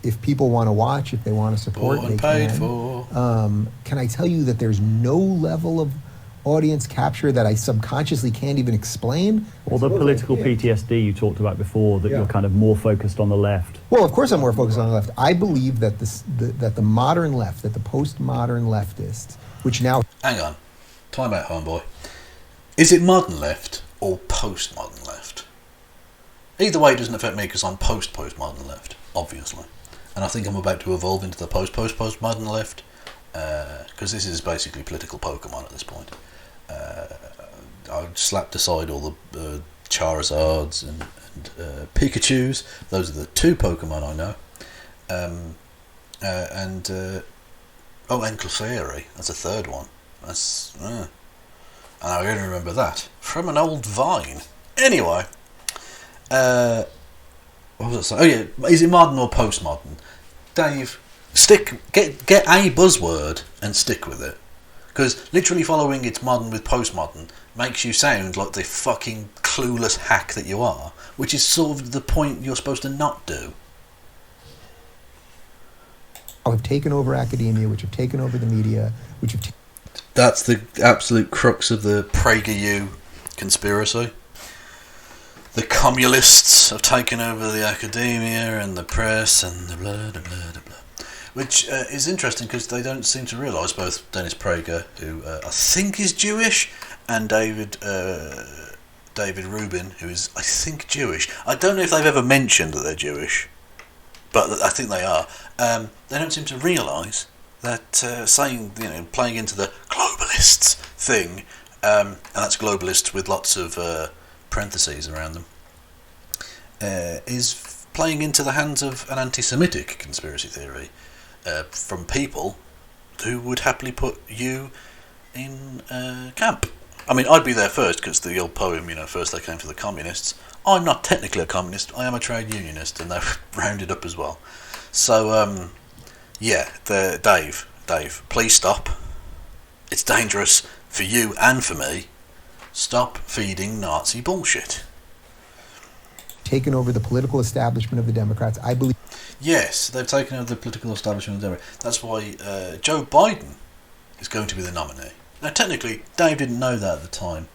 If people want to watch, if they want to support, they can. Can I tell you that there's no level of audience capture that I subconsciously can't even explain? Or the political PTSD you talked about before, that you're kind of more focused on the left. Well, of course I'm more focused on the left. I believe that that the modern left, that the postmodern leftists, which now... Hang on. Time out, homeboy. Is it modern left or postmodern left? Either way, it doesn't affect me because I'm postmodern left, obviously. And I think I'm about to evolve into the postmodern left, because this is basically political Pokemon at this point. I've slapped aside all the Charizards and Pikachus. Those are the two Pokemon I know. And Clefairy, that's a third one. That's and I only remember that from an old Vine. Anyway, what was I saying? Oh yeah, is it modern or postmodern? Dave, get a buzzword and stick with it, because literally following it's modern with postmodern makes you sound like the fucking clueless hack that you are, which is sort of the point you're supposed to not do. Have taken over academia, which have taken over the media, which have... That's the absolute crux of the PragerU conspiracy. The communists have taken over the academia and the press and the blah, blah, blah, blah. Which is interesting because they don't seem to realise, both Dennis Prager, who I think is Jewish, and David Rubin, who is, I think, Jewish. I don't know if they've ever mentioned that they're Jewish, but I think they are. They don't seem to realise that playing into the globalists thing, and that's globalists with lots of parentheses around them, is playing into the hands of an anti-Semitic conspiracy theory from people who would happily put you in camp. I mean, I'd be there first, because the old poem, first they came for the communists. I'm not technically a communist, I am a trade unionist, and they're rounded up as well. So, Dave, please stop. It's dangerous for you and for me. Stop feeding Nazi bullshit. Taken over the political establishment of the Democrats, I believe... Yes, they've taken over the political establishment of the Democrats. That's why Joe Biden is going to be the nominee. Now, technically, Dave didn't know that at the time,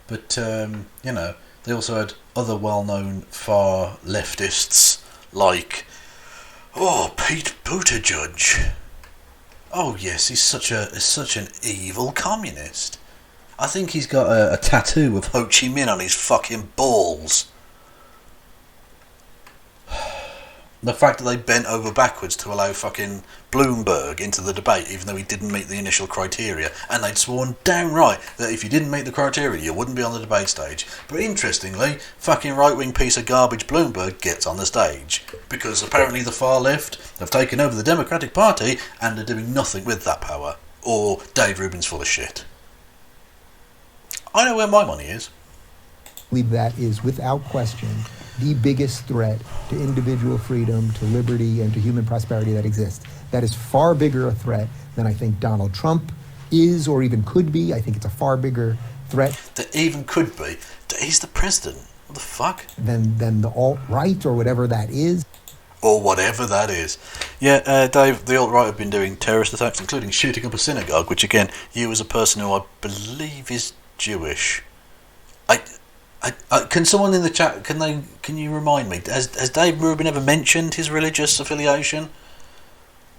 but, they also had other well-known far leftists like, Pete Buttigieg. Oh yes, he's such an evil communist. I think he's got a tattoo of Ho Chi Minh on his fucking balls. The fact that they bent over backwards to allow fucking Bloomberg into the debate, even though he didn't meet the initial criteria, and they'd sworn downright that if you didn't meet the criteria, you wouldn't be on the debate stage. But interestingly, fucking right-wing piece of garbage Bloomberg gets on the stage, because apparently the far left have taken over the Democratic Party and are doing nothing with that power. Or Dave Rubin's full of shit. I know where my money is. I believe that is, without question, the biggest threat to individual freedom, to liberty, and to human prosperity that exists. That is far bigger a threat than I think Donald Trump is or even could be. I think it's a far bigger threat. That even could be. He's the president. What the fuck? Than the alt-right or whatever that is. Or whatever that is. Yeah, Dave, the alt-right have been doing terrorist attacks, including shooting up a synagogue, which again, you as a person who I believe is Jewish. Can someone in the chat, can you remind me, has Dave Rubin ever mentioned his religious affiliation?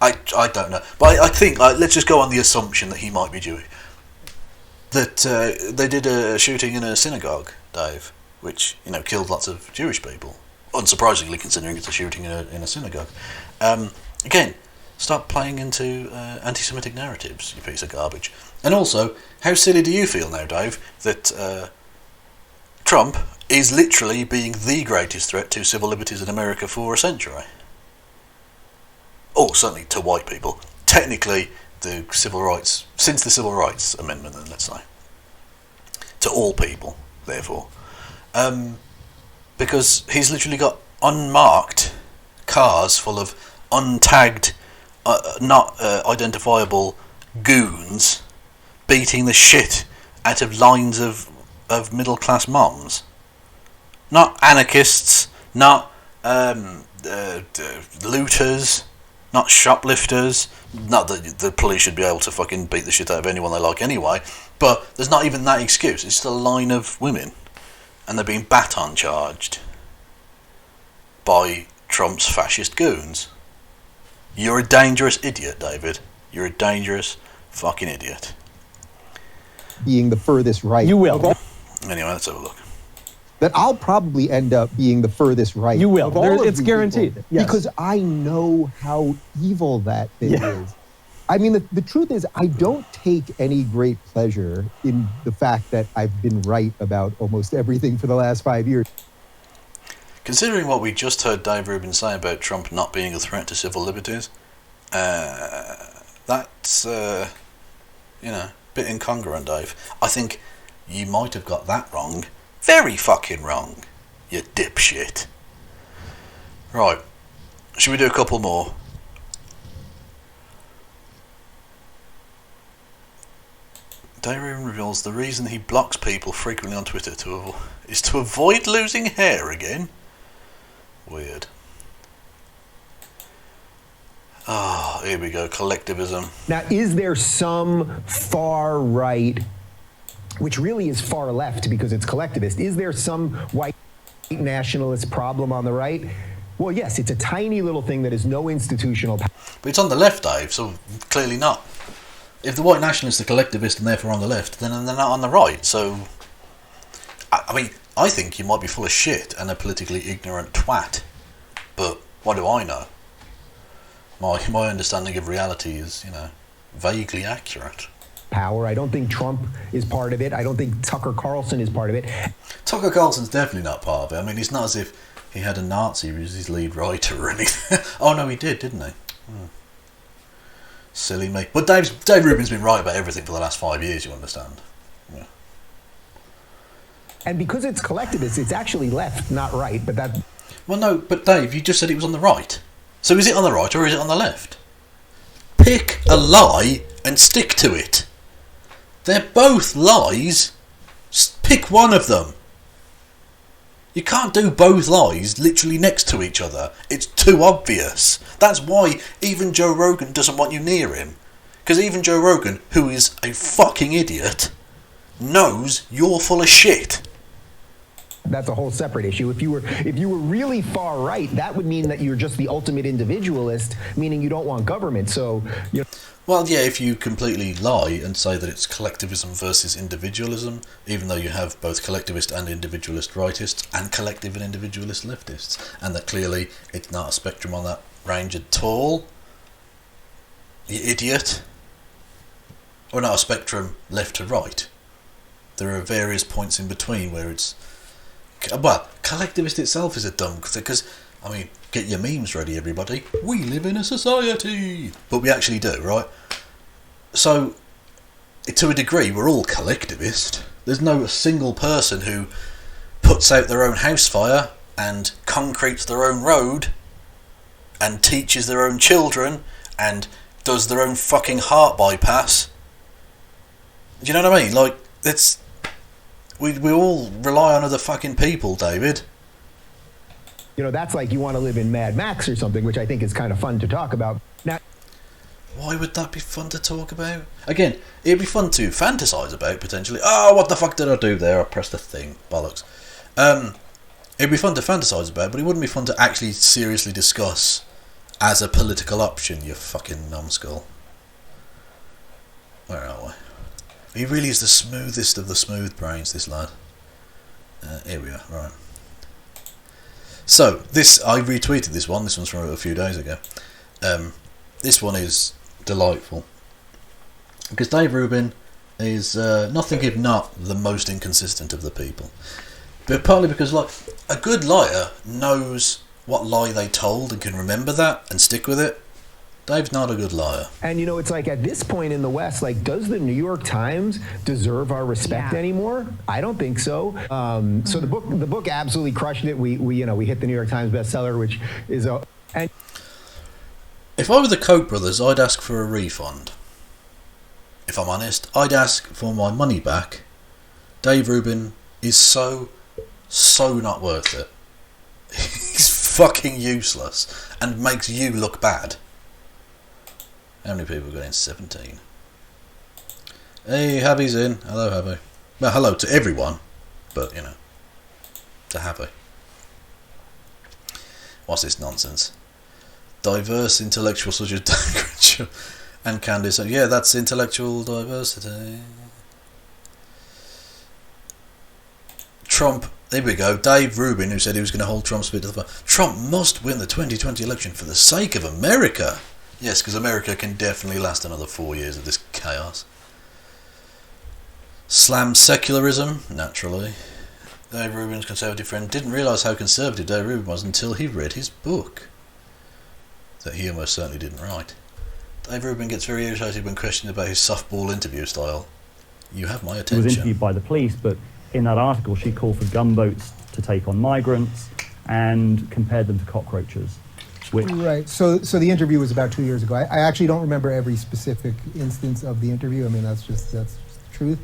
I don't know, but I think, let's just go on the assumption that he might be Jewish. That they did a shooting in a synagogue, Dave, which, killed lots of Jewish people. Unsurprisingly, considering it's a shooting in a synagogue. Again, stop playing into anti-Semitic narratives, you piece of garbage. And also, how silly do you feel now, Dave, that Trump is literally being the greatest threat to civil liberties in America for a century? Or certainly to white people. Technically, the civil rights, since the Civil Rights Amendment, then, let's say. To all people, therefore. Because he's literally got unmarked cars full of untagged, not identifiable goons beating the shit out of lines of of middle-class moms. Not anarchists, not looters, not shoplifters. Not that the police should be able to fucking beat the shit out of anyone they like anyway, but there's not even that excuse. It's just a line of women, and they're being baton charged by Trump's fascist goons. You're a dangerous idiot, David. You're a dangerous fucking idiot. Being the furthest right. You will. Anyway, let's have a look. That I'll probably end up being the furthest right. You will. It's guaranteed. Yes. Because I know how evil that thing is. I mean, the truth is, I don't take any great pleasure in the fact that I've been right about almost everything for the last 5 years. Considering what we just heard Dave Rubin say about Trump not being a threat to civil liberties, that's, a bit incongruent, Dave. I think you might have got that wrong. Very fucking wrong, you dipshit. Right, should we do a couple more? Dave Rubin reveals the reason he blocks people frequently on Twitter is to avoid losing hair again. Weird. Ah, here we go, collectivism. Now, is there some far right, which really is far left because it's collectivist, is there some white nationalist problem on the right? Well, yes, it's a tiny little thing that has no institutional power. But it's on the left, Dave, so clearly not. If the white nationalists are collectivist and therefore on the left, then they're not on the right, so... I mean, I think you might be full of shit and a politically ignorant twat, but what do I know? My understanding of reality is, vaguely accurate. Power. I don't think Trump is part of it. I don't think Tucker Carlson is part of it. Tucker Carlson's definitely not part of it. I mean, it's not as if he had a Nazi who was his lead writer or anything. Oh no, he didn't he? Silly me. But Dave Rubin's been right about everything for the last 5 years, you understand. Yeah. And because it's collectivist, it's actually left, not right, but that... Well, no, but Dave, you just said it was on the right. So is it on the right or is it on the left? Pick a lie and stick to it. They're both lies. Pick one of them. You can't do both lies literally next to each other. It's too obvious. That's why even Joe Rogan doesn't want you near him. Because even Joe Rogan, who is a fucking idiot, knows you're full of shit. That's a whole separate issue. If you were really far right, that would mean that you're just the ultimate individualist, meaning you don't want government. So, Well, yeah, if you completely lie and say that it's collectivism versus individualism, even though you have both collectivist and individualist rightists and collective and individualist leftists, and that clearly it's not a spectrum on that range at all, you idiot. Or not a spectrum left to right. There are various points in between where it's... Well, collectivist itself is a dumb thing, because, I mean, get your memes ready, everybody. We live in a society. But we actually do, right? So, to a degree, we're all collectivist. There's no single person who puts out their own house fire and concretes their own road and teaches their own children and does their own fucking heart bypass. Do you know what I mean? Like, it's... We all rely on other fucking people, David. That's like you want to live in Mad Max or something, which I think is kind of fun to talk about. Now, why would that be fun to talk about? Again, it'd be fun to fantasize about, potentially. Oh, what the fuck did I do there? I pressed the thing. Bollocks. It'd be fun to fantasize about, but it wouldn't be fun to actually seriously discuss as a political option, you fucking numbskull. Where are we? He really is the smoothest of the smooth brains, this lad. Here we are, right. So, I retweeted this one. This one's from a few days ago. This one is delightful. Because Dave Rubin is nothing if not the most inconsistent of the people. But partly because, like, a good liar knows what lie they told and can remember that and stick with it. Dave's not a good liar. And it's like at this point in the West, like, does the New York Times deserve our respect anymore? I don't think so. So the book absolutely crushed it. We hit the New York Times bestseller, which is and if I were the Koch brothers, I'd ask for a refund. If I'm honest, I'd ask for my money back Dave Rubin is so not worth it. He's fucking useless and makes you look bad. How many people got in? 17. Hey, Habby's in. Hello, Habby. Well, hello to everyone, but, you know, to Habby. What's this nonsense? Diverse intellectuals such as Dan and Candice. Yeah, that's intellectual diversity. Trump, there we go. Dave Rubin, who said he was going to hold Trump's feet to the fire. Trump must win the 2020 election for the sake of America. Yes, because America can definitely last another 4 years of this chaos. Slam secularism, naturally. Dave Rubin's conservative friend didn't realise how conservative Dave Rubin was until he read his book. That he almost certainly didn't write. Dave Rubin gets very irritated when questioned about his softball interview style. You have my attention. He was interviewed by the police, but in that article she called for gunboats to take on migrants and compared them to cockroaches. Right. So the interview was about 2 years ago. I actually don't remember every specific instance of the interview. I mean, that's just the truth.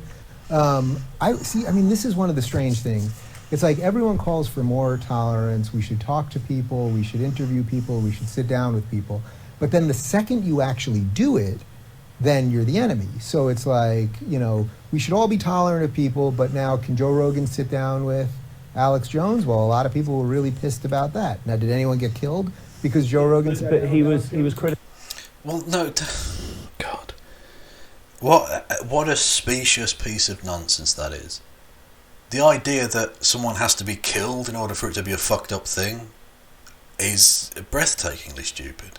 I mean, this is one of the strange things. It's like everyone calls for more tolerance. We should talk to people. We should interview people. We should sit down with people. But then the second you actually do it, then you're the enemy. So it's like, you know, we should all be tolerant of people, but now can Joe Rogan sit down with Alex Jones? Well, a lot of people were really pissed about that. Now, did anyone get killed because Joe Rogan said? But he was critical. Well, no, God, what a specious piece of nonsense that is. The idea that someone has to be killed in order for it to be a fucked up thing is breathtakingly stupid.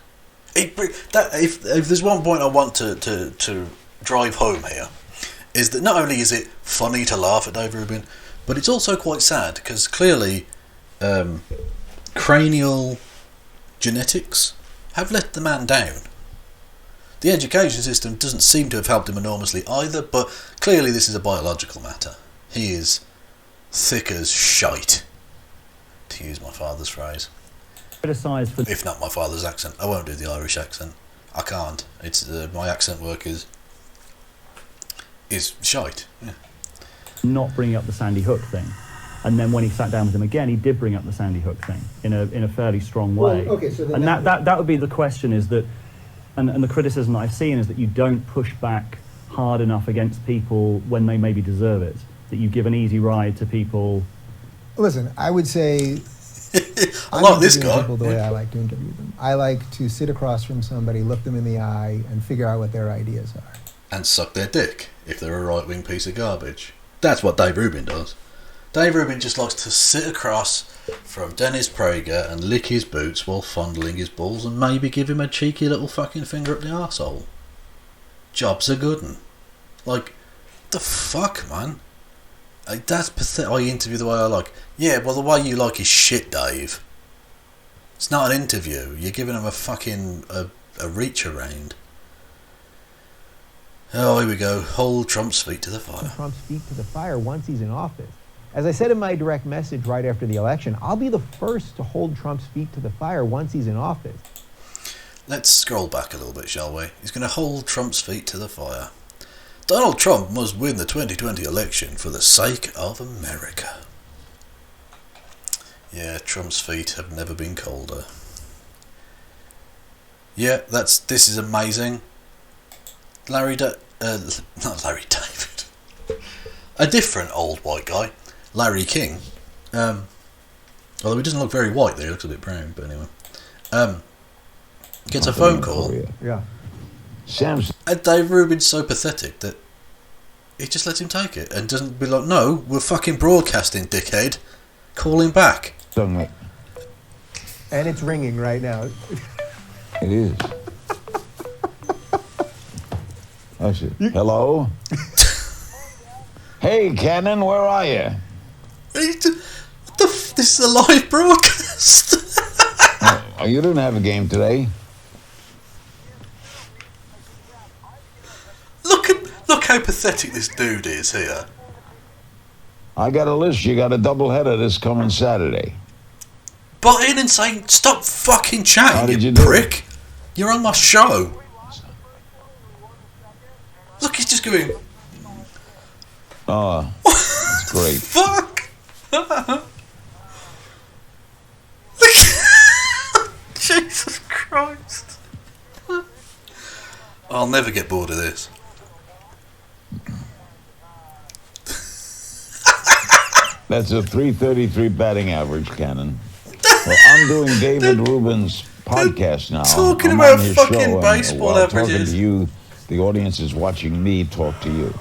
If there's one point I want to drive home here, is that not only is it funny to laugh at Dave Rubin, but it's also quite sad, because clearly cranial genetics have let the man down. The education system doesn't seem to have helped him enormously either, but clearly this is a biological matter. He is thick as shite, to use my father's phrase. Criticised for, if not my father's accent. I won't do the Irish accent. I can't. It's my accent work is shite. Yeah. Not bringing up the Sandy Hook thing, and then when he sat down with him again, he did bring up the Sandy Hook thing in a fairly strong way. Well, okay, so then and that would be the question, is that, and the criticism that I've seen is that you don't push back hard enough against people when they maybe deserve it. That you give an easy ride to people. Listen, I would say I like this guy. People the way I like to interview them. I like to sit across from somebody, look them in the eye, and figure out what their ideas are. And suck their dick if they're a right-wing piece of garbage. That's what Dave Rubin does. Dave Rubin just likes to sit across from Dennis Prager and lick his boots while fondling his balls and maybe give him a cheeky little fucking finger up the arsehole. Job's a good un. Like, the fuck, man? Like, that's pathetic. I interview the way I like. Yeah, well, the way you like is shit, Dave. It's not an interview. You're giving him a fucking a reach around. Oh, here we go. Hold Trump's feet to the fire. Trump's feet to the fire once he's in office. As I said in my direct message right after the election, I'll be the first to hold Trump's feet to the fire once he's in office. Let's scroll back a little bit, shall we? He's going to hold Trump's feet to the fire. Donald Trump must win the 2020 election for the sake of America. Yeah, Trump's feet have never been colder. Yeah, this is amazing. Not Larry David. A different old white guy, Larry King. Although he doesn't look very white there, he looks a bit brown, but anyway. Gets a phone call. Yeah. And Dave Rubin's so pathetic that he just lets him take it and doesn't be like, no, we're fucking broadcasting, dickhead. Call him back. And it's ringing right now. It is. Hello? Hey, Cannon, where are you? This is a live broadcast. Oh, you didn't have a game today. Look how pathetic this dude is here. I got a list. You got a doubleheader this coming Saturday. Butt in and saying, stop fucking chatting, How did you you do prick. You're on my show. Look, he's just going... great. Fuck! Jesus Christ. I'll never get bored of this. That's a 333 batting average, Cannon. Well, I'm doing David Rubin's podcast now. Talking I'm about on his fucking show, baseball and while talking averages. to you, the audience is watching me talk to you.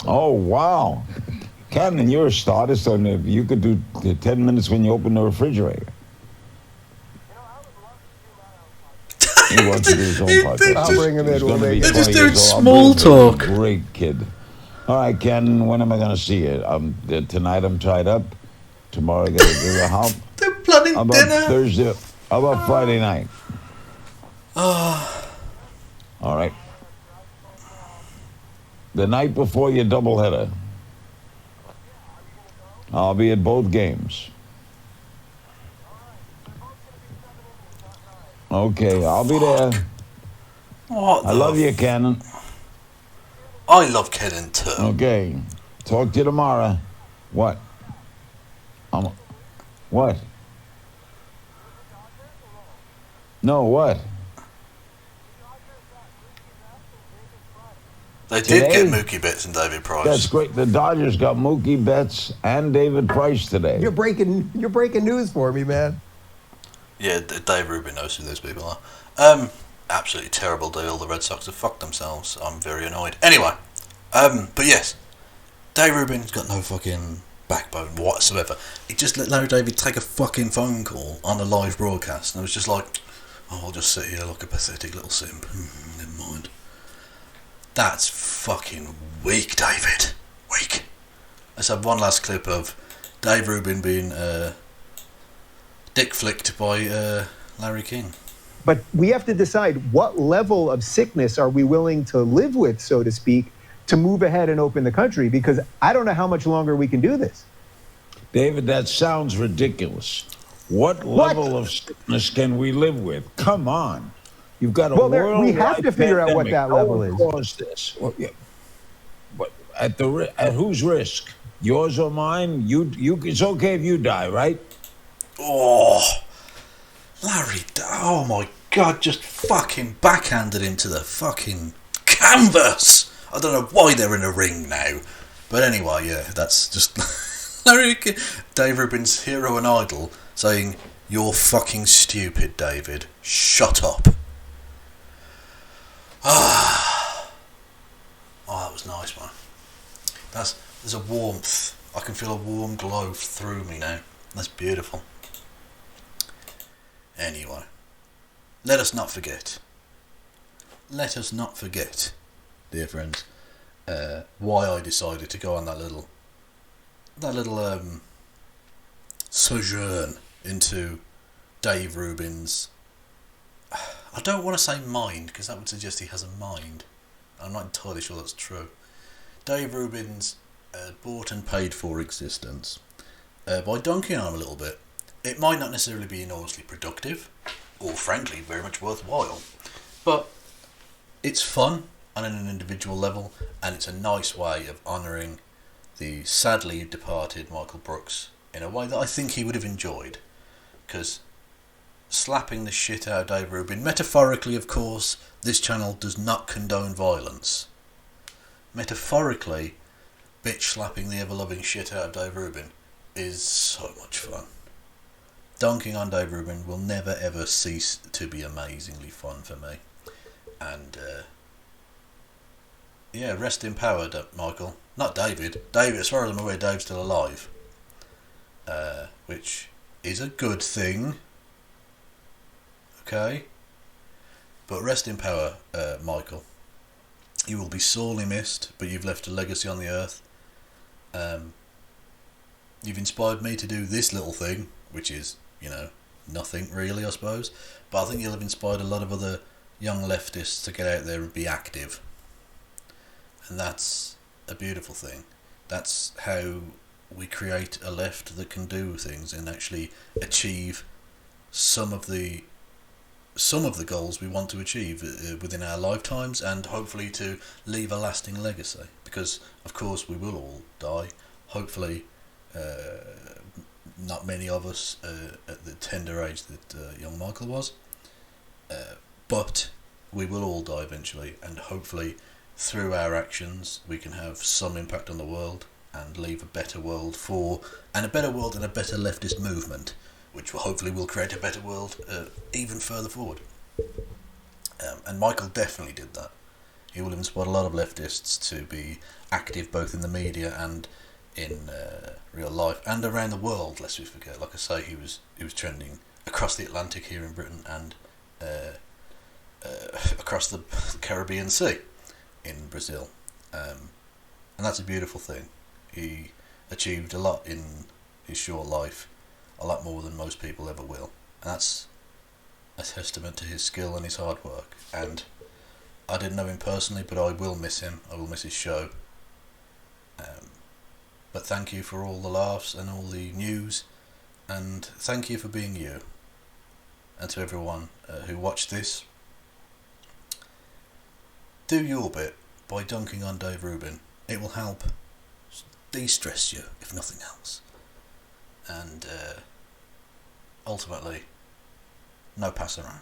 Oh, wow. Cannon, you're a starter, so you could do 10 minutes when you open the refrigerator. He wants to do his own podcast. I'll bring him in. He's We'll gonna be make it. 20 They're just doing years old. small talk. Great kid. All right, Ken, when am I going to see you? Tonight I'm tied up. Tomorrow I got to do a hop. They're planning How about dinner. Thursday? How about Friday night? Oh, All right. The night before your doubleheader. I'll be at both games. Okay, I'll be there. what I love you, Cannon. I love Kenan too. Okay. Talk to you tomorrow. What? What? No, what? They Today? did get Mookie Betts and David Price. That's great. The Dodgers got Mookie Betts and David Price today. You're breaking news for me, man. Yeah, Dave Rubin knows who those people are. Absolutely terrible deal. The Red Sox have fucked themselves. I'm very annoyed. Anyway, but yes, Dave Rubin's got no fucking backbone whatsoever. He just let Larry David take a fucking phone call on a live broadcast, and it was just like, oh, I'll just sit here like a pathetic little simp. Never mind. That's fucking weak, David. Weak. Let's have one last clip of Dave Rubin being dick flicked by Larry King. But we have to decide what level of sickness are we willing to live with, so to speak, to move ahead and open the country, because I don't know how much longer we can do this. David, that sounds ridiculous. What level of sickness can we live with? Come on. You've got a worldwide we have to figure out what that level is. Caused this. Well, yeah. But at whose risk? Yours or mine? You. It's okay if you die, right? Oh, Larry, oh my God, just fucking backhanded him to the fucking canvas. I don't know why they're in a ring now. But anyway, yeah, that's just Larry King, Dave Rubin's hero and idol, saying, "You're fucking stupid, David. Shut up." Oh, that was nice, man. There's a warmth. I can feel a warm glow through me now. That's beautiful. Anyway, let us not forget, dear friends, why I decided to go on that little sojourn into Dave Rubin's, I don't want to say mind, because that would suggest he has a mind. I'm not entirely sure that's true. Dave Rubin's bought and paid for existence, by dunking on him a little bit. It might not necessarily be enormously productive, or frankly very much worthwhile, but it's fun on an individual level, and it's a nice way of honouring the sadly departed Michael Brooks in a way that I think he would have enjoyed, because slapping the shit out of Dave Rubin, metaphorically of course, this channel does not condone violence. Metaphorically, bitch slapping the ever-loving shit out of Dave Rubin is so much fun. Dunking on Dave Rubin will never ever cease to be amazingly fun for me. And yeah, rest in power, Michael. Not David. David, as far as I'm aware, Dave's still alive. Which is a good thing. Okay? But rest in power, Michael. You will be sorely missed, but you've left a legacy on the earth. You've inspired me to do this little thing, which is, nothing really, I suppose. But I think you'll have inspired a lot of other young leftists to get out there and be active. And that's a beautiful thing. That's how we create a left that can do things and actually achieve some of the some of the goals we want to achieve within our lifetimes, and hopefully to leave a lasting legacy. Because, of course, we will all die. Hopefully, not many of us at the tender age that young Michael was. But we will all die eventually, and hopefully, through our actions, we can have some impact on the world and leave a better world and a better leftist movement, which will hopefully will create a better world even further forward. And Michael definitely did that. He will have inspired a lot of leftists to be active both in the media and in real life and around the world. Lest we forget, like I say, he was trending across the Atlantic here in Britain and across the Caribbean Sea in Brazil, and that's a beautiful thing. He achieved a lot in his short life, a lot more than most people ever will, and that's a testament to his skill and his hard work. And I didn't know him personally, but I will miss him. I will miss his show. But thank you for all the laughs and all the news, and thank you for being you. And to everyone who watched this, do your bit by dunking on Dave Rubin. It will help de-stress you, if nothing else. And ultimately, no pass around.